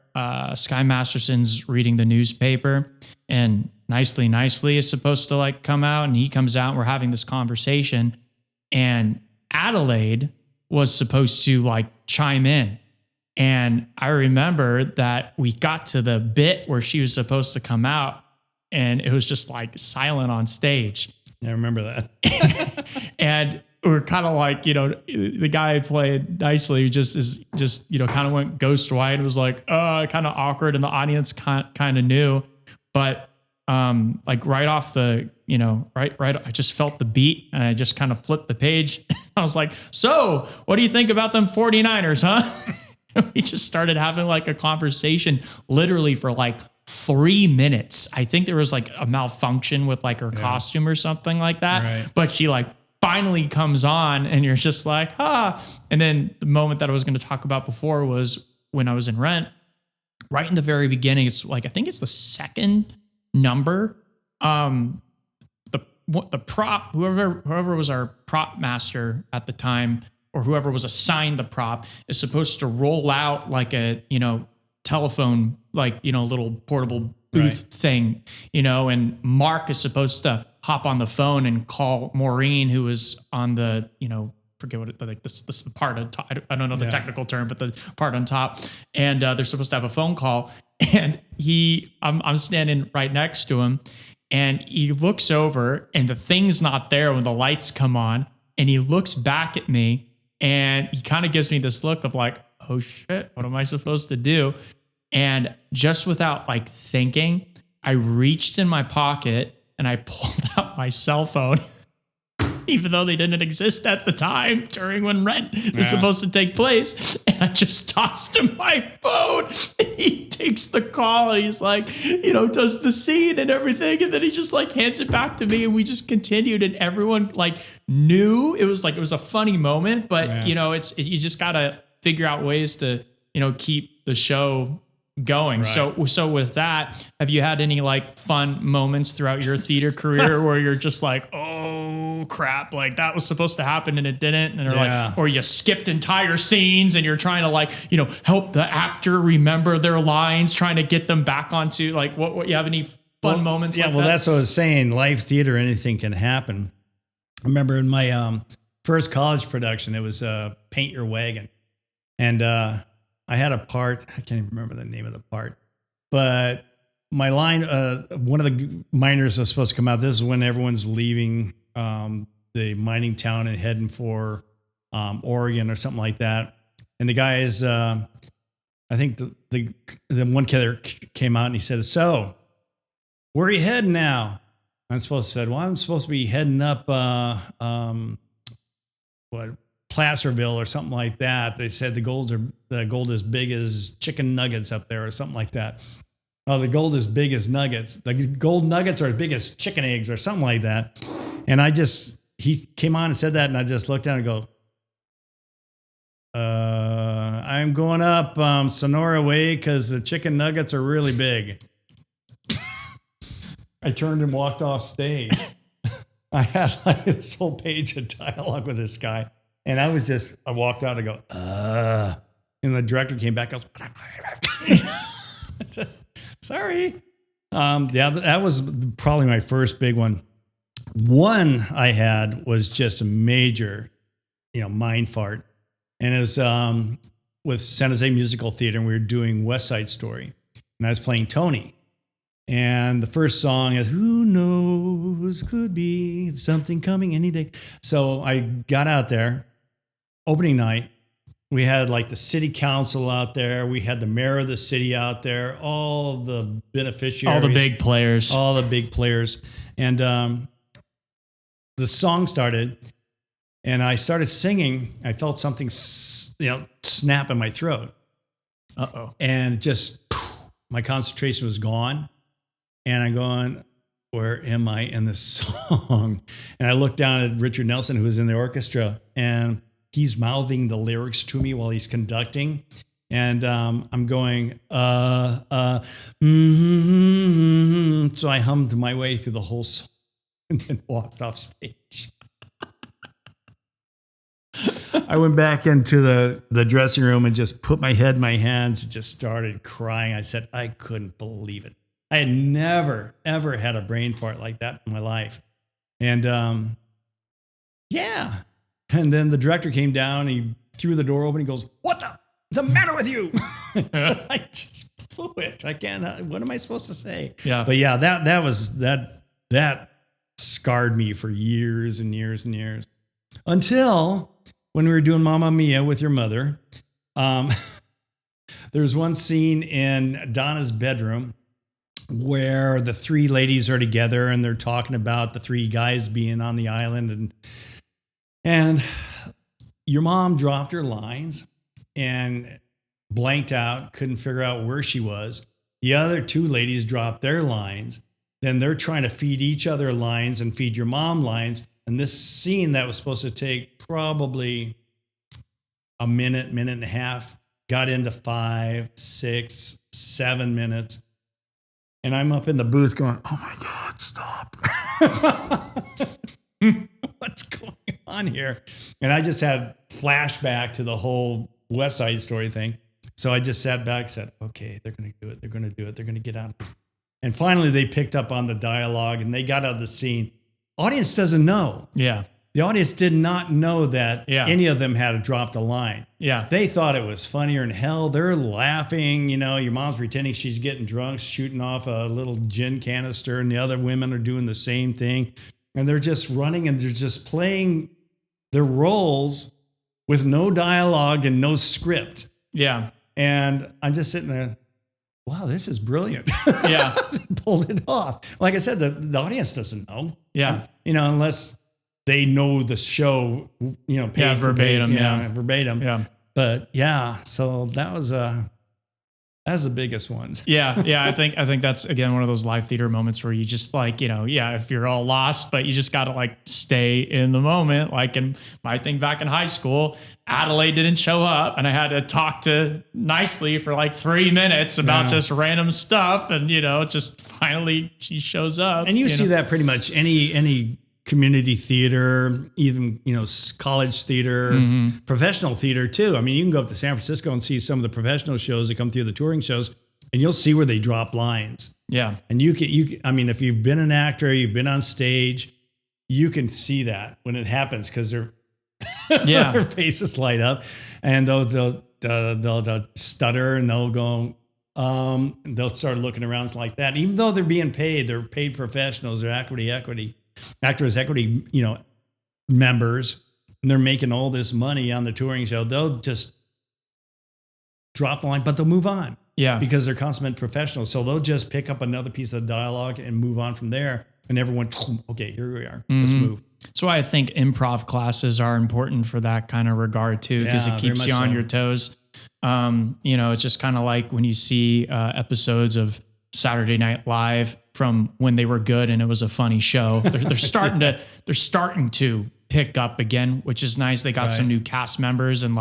Sky Masterson's reading the newspaper and Nicely is supposed to like come out, and he comes out and we're having this conversation, and Adelaide was supposed to like chime in. And I remember that we got to the bit where she was supposed to come out and it was just like silent on stage. Yeah, I remember that. And we're kind of like, the guy who played Nicely just kind of went ghost white. It was like, kind of awkward. And the audience kind of knew, but, like right off the, right, I just felt the beat and I just kind of flipped the page. I was like, so what do you think about them 49ers, huh? We just started having like a conversation literally for like 3 minutes. I think there was like a malfunction with like her costume or something like that. Right. But she like finally comes on and you're just like, And then the moment that I was going to talk about before was when I was in Rent, right in the very beginning. It's like, I think it's the second number. The prop, whoever was our prop master at the time, or whoever was assigned the prop, is supposed to roll out like a, telephone, like, little portable booth thing, and Mark is supposed to hop on the phone and call Maureen, who was on the, forget what it, like this part on top. I don't know the technical term, but the part on top. And they're supposed to have a phone call, and I'm standing right next to him, and he looks over and the thing's not there when the lights come on, and he looks back at me and he kind of gives me this look of like, oh shit, what am I supposed to do? And just without like thinking, I reached in my pocket and I pulled out my cell phone, even though they didn't exist at the time during when Rent was supposed to take place. And I just tossed him my phone, and he takes the call and he's like, does the scene and everything. And then he just like hands it back to me, and we just continued, and everyone like knew it was a funny moment, but you just got to figure out ways to, keep the show going. Right. So with that, have you had any like fun moments throughout your theater career where you're just like, oh crap, like that was supposed to happen and it didn't, and they're like, or you skipped entire scenes and you're trying to like, help the actor remember their lines, trying to get them back onto like what you have any fun moments? Yeah, like that's what I was saying. Live theater, anything can happen. I remember in my first college production, it was Paint Your Wagon, and I had a part, I can't even remember the name of the part, but my line, one of the miners was supposed to come out. This is when everyone's leaving the mining town and heading for Oregon or something like that. And the guy is, I think the one kid came out and he said, so where are you heading now? I'm supposed to say, well, I'm supposed to be heading up, Placerville or something like that. They said the gold is big as chicken nuggets up there or something like that. Oh, the gold is big as nuggets. The gold nuggets are as big as chicken eggs or something like that. And he came on and said that, and I just looked down and go, I'm going up Sonora way because the chicken nuggets are really big. I turned and walked off stage. I had like this whole page of dialogue with this guy. And I walked out and go, and the director came back. I was, Sorry. Yeah, that was probably my first big one. One I had was just a major, mind fart. And it was with San Jose Musical Theater, and we were doing West Side Story. And I was playing Tony. And the first song is, who knows, could be something coming any day. So I got out there, opening night. We had like the city council out there. We had the mayor of the city out there, all the beneficiaries. All the big players. All the big players. And the song started, and I started singing. I felt something, snap in my throat. Uh-oh. And just, my concentration was gone. And I'm going, where am I in this song? And I looked down at Richard Nelson, who was in the orchestra, and he's mouthing the lyrics to me while he's conducting. And I'm going, So I hummed my way through the whole song and then walked off stage. I went back into the dressing room and just put my head in my hands and just started crying. I said, I couldn't believe it. I had never, ever had a brain fart like that in my life. And yeah. And then the director came down, he threw the door open. He goes, what's the matter with you? So I just blew it. I can't, what am I supposed to say? Yeah. But yeah, that scarred me for years and years and years. Until when we were doing Mamma Mia with your mother, there's one scene in Donna's bedroom where the three ladies are together and they're talking about the three guys being on the island, and your mom dropped her lines and blanked out, couldn't figure out where she was. The other two ladies dropped their lines. Then they're trying to feed each other lines and feed your mom lines. And this scene that was supposed to take probably a minute and a half got into 5, 6, 7 minutes. And I'm up in the booth going, oh my God, stop. What's going on here? And I just had flashback to the whole West Side Story thing. So I just sat back and said, okay, they're going to do it. They're going to do it. They're going to get out of this. And finally they picked up on the dialogue and they got out of the scene. Audience doesn't know. Yeah. The audience did not know that any of them had dropped a line. Yeah. They thought it was funnier than hell. They're laughing. Your mom's pretending she's getting drunk, shooting off a little gin canister, and the other women are doing the same thing. And they're just running and they're just playing their roles with no dialogue and no script. Yeah. And I'm just sitting there, wow, this is brilliant. Yeah. Pulled it off. Like I said, the audience doesn't know. Yeah. Unless they know the show, page verbatim. Verbatim. Yeah. But yeah, so that's the biggest ones. Yeah. I think that's, again, one of those live theater moments where you just if you're all lost, but you just got to stay in the moment. Like in my thing back in high school, Adelaide didn't show up and I had to talk to nicely for 3 minutes about just random stuff. And, just finally she shows up. And you see that pretty much any community theater, even, college theater, professional theater too. I mean, you can go up to San Francisco and see some of the professional shows that come through, the touring shows, and you'll see where they drop lines. Yeah. And if you've been an actor, you've been on stage, you can see that when it happens because their faces light up and they'll stutter and they'll go, they'll start looking around like that. Even though they're being paid, they're paid professionals, they're Actors Equity, members, and they're making all this money on the touring show. They'll just drop the line, but they'll move on. Yeah. Because they're consummate professionals. So they'll just pick up another piece of dialogue and move on from there. And everyone, okay, here we are. Let's move. That's why I think improv classes are important for that kind of regard too, because it keeps you on your toes. It's just kind of like when you see episodes of Saturday Night Live from when they were good and it was a funny show. They're starting to pick up again, which is nice. They got some new cast members and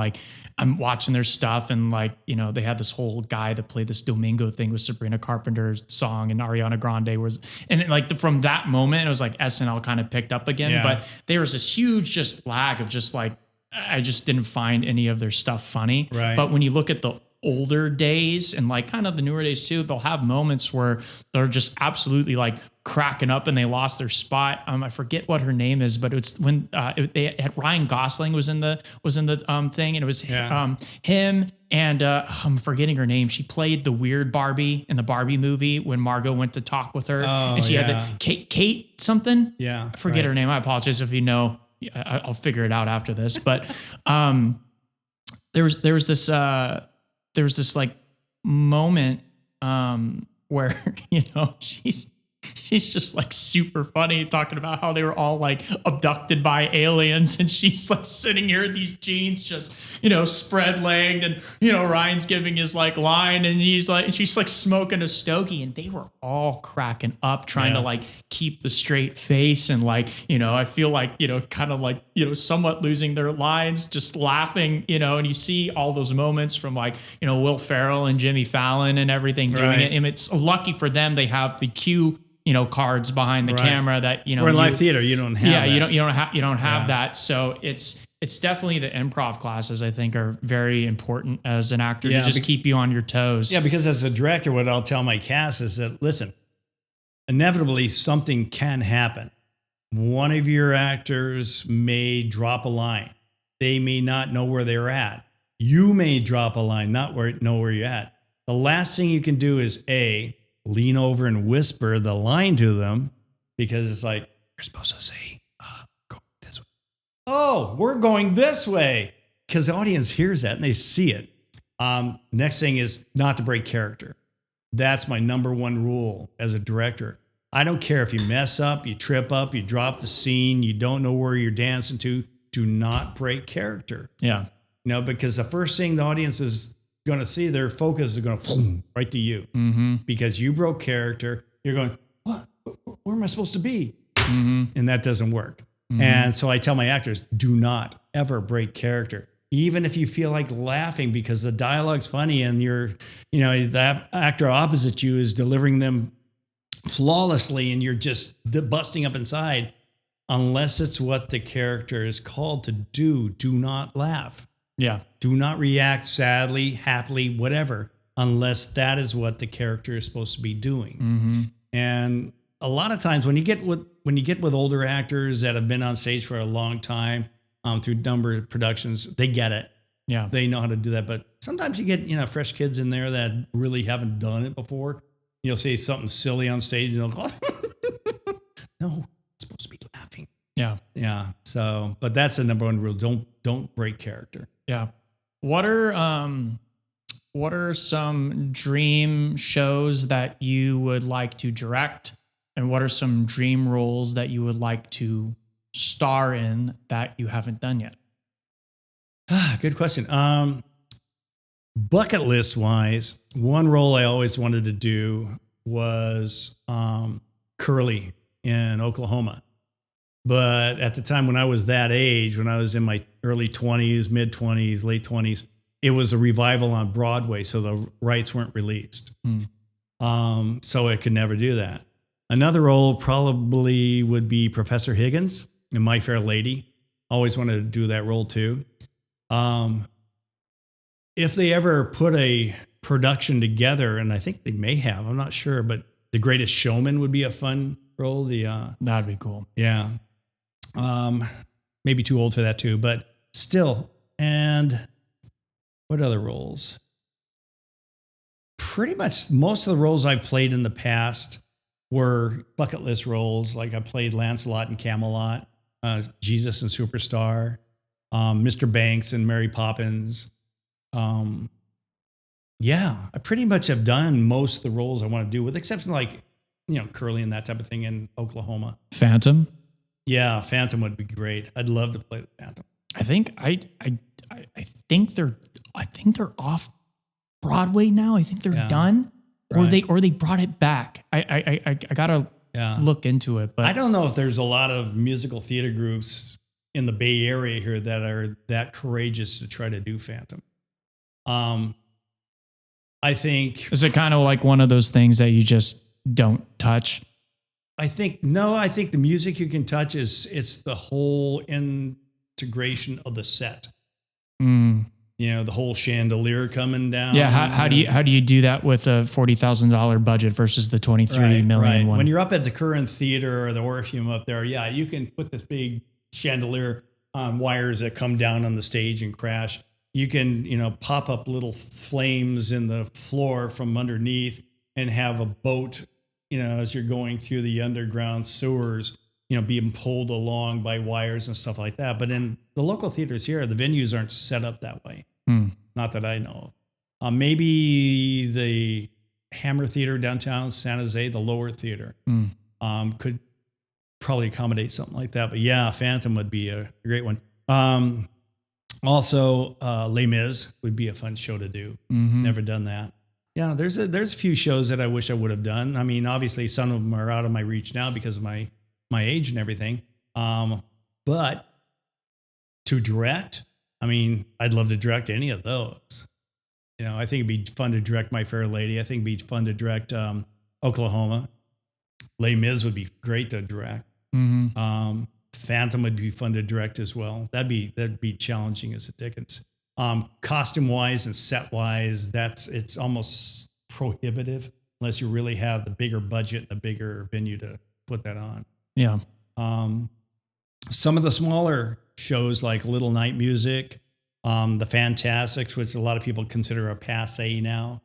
I'm watching their stuff and they had this whole guy that played this Domingo thing with Sabrina Carpenter's song and Ariana Grande from that moment, it was SNL kind of picked up again, but there was this huge just lag of I just didn't find any of their stuff funny. Right. But when you look at the older days and like kind of the newer days too, they'll have moments where they're just absolutely like cracking up and they lost their spot. I forget what her name is, but it's when they had Ryan Gosling was in the thing, and it was him and I'm forgetting her name. She played the weird Barbie in the Barbie movie when Margot went to talk with her, and she had the Kate something. Yeah, I forget her name. I apologize if you know. I'll figure it out after this, but there was this like moment where she's just like super funny talking about how they were all like abducted by aliens, and she's like sitting here in these jeans just spread legged, and Ryan's giving his like line, and she's like smoking a stogie, and they were all cracking up trying to like keep the straight face, and like I feel like kind of like somewhat losing their lines, just laughing, and you see all those moments from like Will Ferrell and Jimmy Fallon and everything doing it, and it's lucky for them they have the cue cards behind the camera that or in live theater you don't have that. you don't have that. So it's definitely the improv classes I think are very important as an actor to just keep you on your toes. Yeah, because as a director, what I'll tell my cast is that listen, inevitably something can happen. One of your actors may drop a line. They may not know where they're at. You may drop a line, not know where you're at. The last thing you can do is lean over and whisper the line to them, because it's like, you're supposed to say, go this way. Oh, we're going this way. Because the audience hears that and they see it. Next thing is not to break character. That's my number one rule as a director. I don't care if you mess up, you trip up, you drop the scene, you don't know where you're dancing to. Do not break character. Yeah. Because the first thing the audience is going to see, their focus is going to right to you, because you broke character. You're going, what? Where am I supposed to be? And that doesn't work. And so I tell my actors, do not ever break character, even if you feel like laughing because the dialogue's funny and the actor opposite you is delivering them flawlessly and you're just busting up inside. Unless it's what the character is called to do, do not laugh. Yeah. Do not react sadly, happily, whatever, unless that is what the character is supposed to be doing. And a lot of times when you get with older actors that have been on stage for a long time, through a number of productions, they get it. Yeah. They know how to do that. But sometimes you get, fresh kids in there that really haven't done it before. You'll say something silly on stage and they'll go, no, it's supposed to be laughing. Yeah. Yeah. So, but that's the number one rule. Don't break character. Yeah. What are some dream shows that you would like to direct? And what are some dream roles that you would like to star in that you haven't done yet? Good question. Bucket list wise, one role I always wanted to do was Curly in Oklahoma. But at the time when I was that age, when I was in my early 20s, mid 20s, late 20s, it was a revival on Broadway. So the rights weren't released. So I could never do that. Another role probably would be Professor Higgins in My Fair Lady. Always wanted to do that role too. If they ever put a production together, and I think they may have, I'm not sure, but The Greatest Showman would be a fun role. That'd be cool. Yeah. Maybe too old for that too, but still. And what other roles? Pretty much most of the roles I've played in the past were bucket list roles. Like I played Lancelot in Camelot, Jesus and Superstar, Mr. Banks and Mary Poppins. Yeah, I pretty much have done most of the roles I want to do, with exception like, Curly and that type of thing in Oklahoma. Phantom? Yeah, Phantom would be great. I'd love to play the Phantom. I think they're off Broadway now. I think they're done, right. or they brought it back. I gotta look into it. But I don't know if there's a lot of musical theater groups in the Bay Area here that are that courageous to try to do Phantom. I think, is it kind of like one of those things that you just don't touch? I think the music you can touch it's the whole integration of the set. the whole chandelier coming down. Yeah. How do you do that with a $40,000 budget versus the 23 million one? When you're up at the Current Theater or the Orpheum up there, yeah, you can put this big chandelier on wires that come down on the stage and crash. You can, pop up little flames in the floor from underneath and have a boat, as you're going through the underground sewers, being pulled along by wires and stuff like that. But in the local theaters here, the venues aren't set up that way. Not that I know of. Maybe the Hammer Theater downtown San Jose, the lower theater, could probably accommodate something like that. But yeah, Phantom would be a great one. Also, Les Mis would be a fun show to do. Never done that. Yeah, there's a few shows that I wish I would have done. I mean, obviously, some of them are out of my reach now because of my age and everything. But to direct, I mean, I'd love to direct any of those. I think it'd be fun to direct My Fair Lady. I think it'd be fun to direct Oklahoma. Les Mis would be great to direct. Phantom would be fun to direct as well. That'd be challenging as a dickens. Costume wise and set wise, it's almost prohibitive unless you really have the bigger budget, the bigger venue to put that on. Yeah. Some of the smaller shows like Little Night Music, the Fantastics, which a lot of people consider a passe now,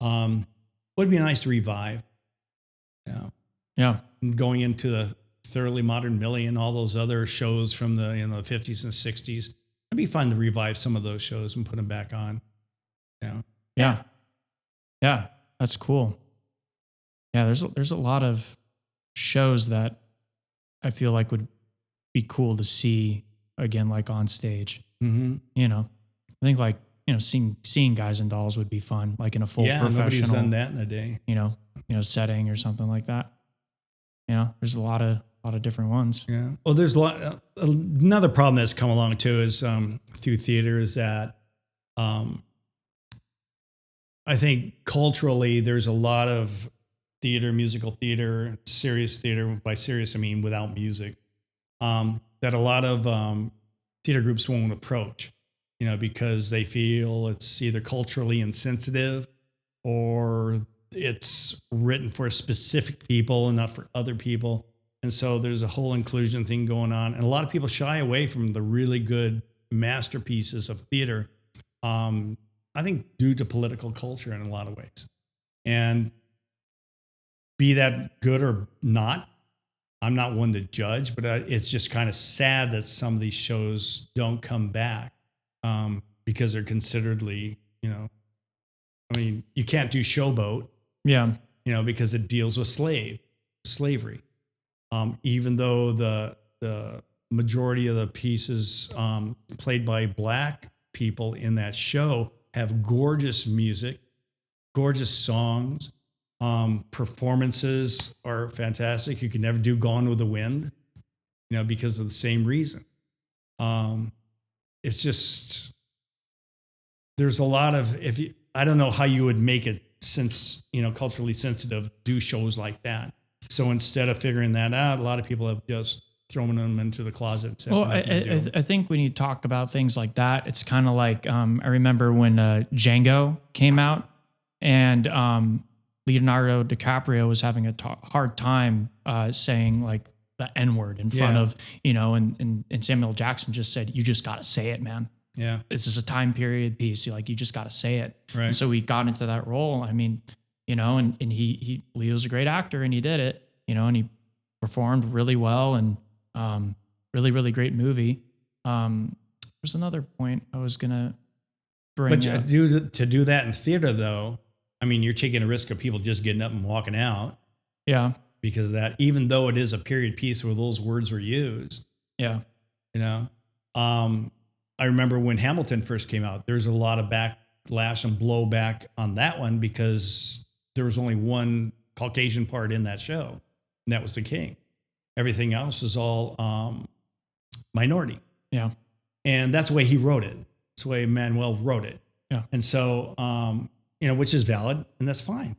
would be nice to revive. Yeah. Yeah. Going into the Thoroughly Modern Million, all those other shows from the 50s and 60s. It'd be fun to revive some of those shows and put them back on. Yeah. That's cool. Yeah, there's a lot of shows that I feel like would be cool to see again, like on stage. I think like seeing Guys and Dolls would be fun, like in a full professional. Nobody's done that in a day. Setting or something like that. There's a lot of different ones. Yeah. Well, there's another problem that's come along too is through theaters that I think culturally there's a lot of musical theater, serious theater. By serious, I mean without music. That a lot of theater groups won't approach, because they feel it's either culturally insensitive or it's written for specific people and not for other people. And so there's a whole inclusion thing going on. And a lot of people shy away from the really good masterpieces of theater, I think due to political culture in a lot of ways. And be that good or not, I'm not one to judge, but it's just kind of sad that some of these shows don't come back because they're consideredly, you can't do Showboat. Yeah. Because it deals with slavery. Even though the majority of the pieces played by Black people in that show have gorgeous music, gorgeous songs, performances are fantastic. You can never do Gone with the Wind, because of the same reason. It's just, there's a lot of, I don't know how you would make it culturally sensitive, do shows like that. So instead of figuring that out, a lot of people have just thrown them into the closet and said, well, I think when you talk about things like that, it's kind of like, I remember when Django came out and Leonardo DiCaprio was having a hard time saying like the N-word in front of, and Samuel Jackson just said, you just got to say it, man. Yeah. This is a time period piece. Like, you just got to say it. Right. And so we got into that role. I mean, and Leo's a great actor and he did it, and he performed really well and really, really great movie. There's another point I was going to bring up. But to do that in theater though, I mean, you're taking a risk of people just getting up and walking out. Yeah. Because of that, even though it is a period piece where those words were used. Yeah. I remember when Hamilton first came out, there's a lot of backlash and blowback on that one because there was only one Caucasian part in that show, and that was the king. Everything else is all minority. Yeah. And that's the way he wrote it. That's the way Manuel wrote it. Yeah. And so, which is valid, and that's fine.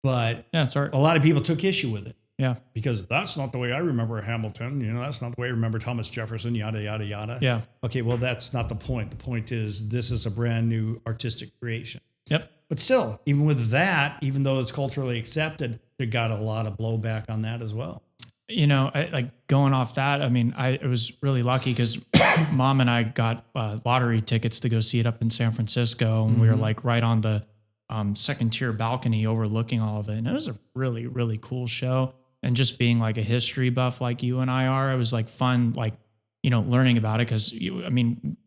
But yeah, it's a lot of people took issue with it. Yeah. Because that's not the way I remember Hamilton. That's not the way I remember Thomas Jefferson, yada, yada, yada. Yeah. Okay, well, that's not the point. The point is this is a brand new artistic creation. Yep. But still, even with that, even though it's culturally accepted, they got a lot of blowback on that as well. Like going off that, I mean, I was really lucky because Mom and I got lottery tickets to go see it up in San Francisco. And we were like right on the second tier balcony overlooking all of it. And it was a really, really cool show. And just being like a history buff like you and I are, it was like fun, like, learning about it. Cause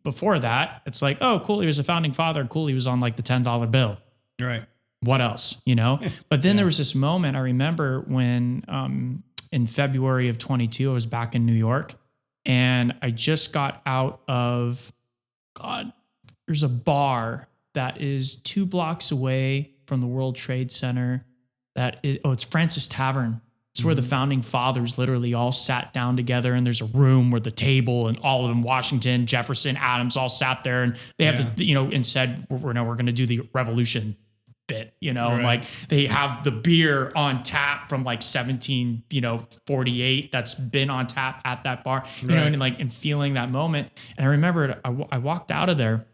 before that, it's like, oh, cool. He was a founding father. Cool. He was on like the $10 bill. Right. What else, But then there was this moment I remember when in February of 22, I was back in New York and I just got out of, there's a bar that is 2 blocks away from the World Trade Center. It's Francis Tavern. It's where the founding fathers literally all sat down together, and there's a room where the table and all of them, Washington, Jefferson, Adams, all sat there, and they have and said, we're going to do the revolution bit, Right. like they have the beer on tap from like 1748 that's been on tap at that bar, and feeling that moment. And I remember I walked out of there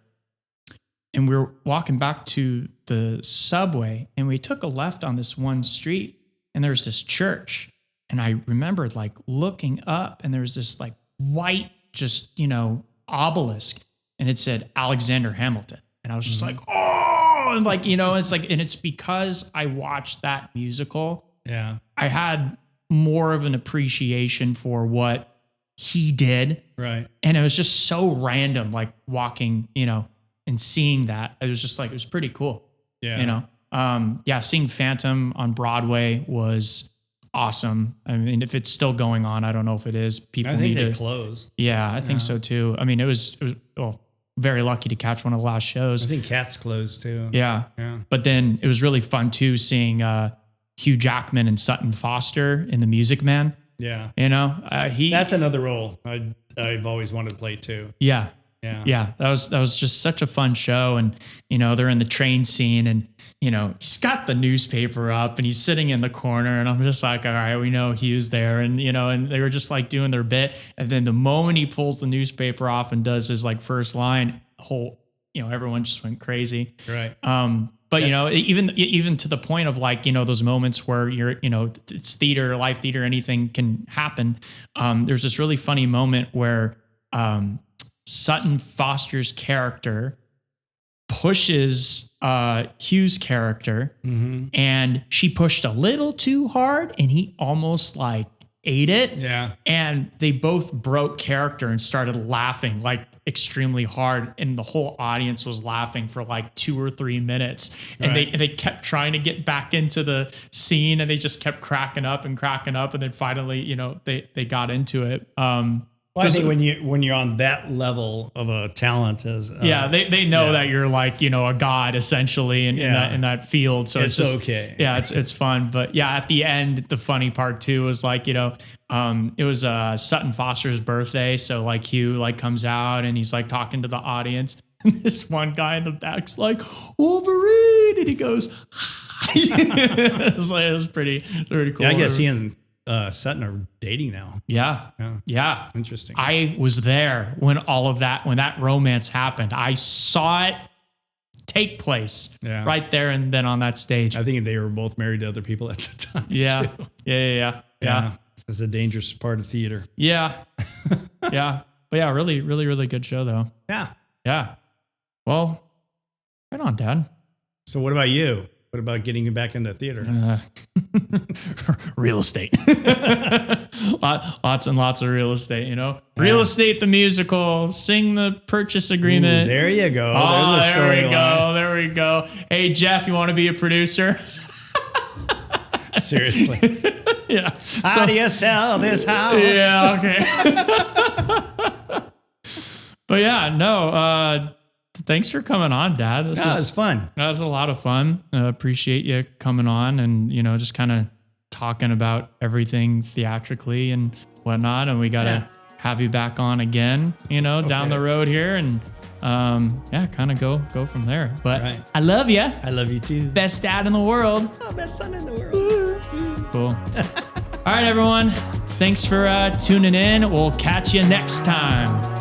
and we were walking back to the subway and we took a left on this one street and there's this church. And I remembered like looking up and there was this like white, just, obelisk, and it said Alexander Hamilton. And I was just like, oh, and like, it's like, and it's because I watched that musical. Yeah. I had more of an appreciation for what he did. Right. And it was just so random, like walking, and seeing that. It was just like, it was pretty cool. Yeah. Seeing Phantom on Broadway was awesome. I mean, if it's still going on, I don't know if it is. People I think need they to closed. Yeah, I think so too. I mean, it was very lucky to catch one of the last shows. I think Cats closed too. Yeah. But then it was really fun too, seeing Hugh Jackman and Sutton Foster in The Music Man. Yeah. That's another role I've always wanted to play too. Yeah. Yeah. Yeah. That was just such a fun show. And, they're in the train scene and, he's got the newspaper up and he's sitting in the corner and I'm just like, all right, we know Hugh's there. And, and they were just like doing their bit. And then the moment he pulls the newspaper off and does his like first line, everyone just went crazy. Right. But even to the point of like, those moments where you're, it's theater, live theater, anything can happen. There's this really funny moment where Sutton Foster's character pushes Hugh's character, and she pushed a little too hard and he almost like ate it. Yeah. And they both broke character and started laughing like extremely hard, and the whole audience was laughing for like 2 or 3 minutes. And they kept trying to get back into the scene and they just kept cracking up, and then finally, they got into it. Well, I think when you're on that level of a talent as they know that you're like, a god essentially in that field. So it's just, okay. Yeah, it's fun. But yeah, at the end, the funny part too was like, it was Sutton Foster's birthday. So like Hugh like comes out and he's like talking to the audience. And this one guy in the back's like, Wolverine. And he goes, it was pretty cool. Yeah, I guess he and Sutton are dating now. Yeah. Interesting. I was there when that romance happened. I saw it take place right there and then on that stage. I think they were both married to other people at the time. Yeah. Too. Yeah. It's a dangerous part of theater. Yeah. Yeah. But yeah, really, really, really good show though. Yeah. Well, right on, Dad. So what about you? What about getting you back into theater? Real estate. Lots and lots of real estate, Real Estate, the musical, Sing the Purchase Agreement. Ooh, there you go. Oh, there's a storyline. There we go. Hey, Jeff, you want to be a producer? Seriously. Yeah. How do you sell this house? Yeah, okay. But yeah, no, thanks for coming on, Dad. It was fun. That was a lot of fun. Appreciate you coming on and, just kind of talking about everything theatrically and whatnot. And we got to have you back on again, down the road here and, kind of go from there. But I love you. I love you too. Best dad in the world. Oh, best son in the world. Cool. All right, everyone. Thanks for tuning in. We'll catch you next time.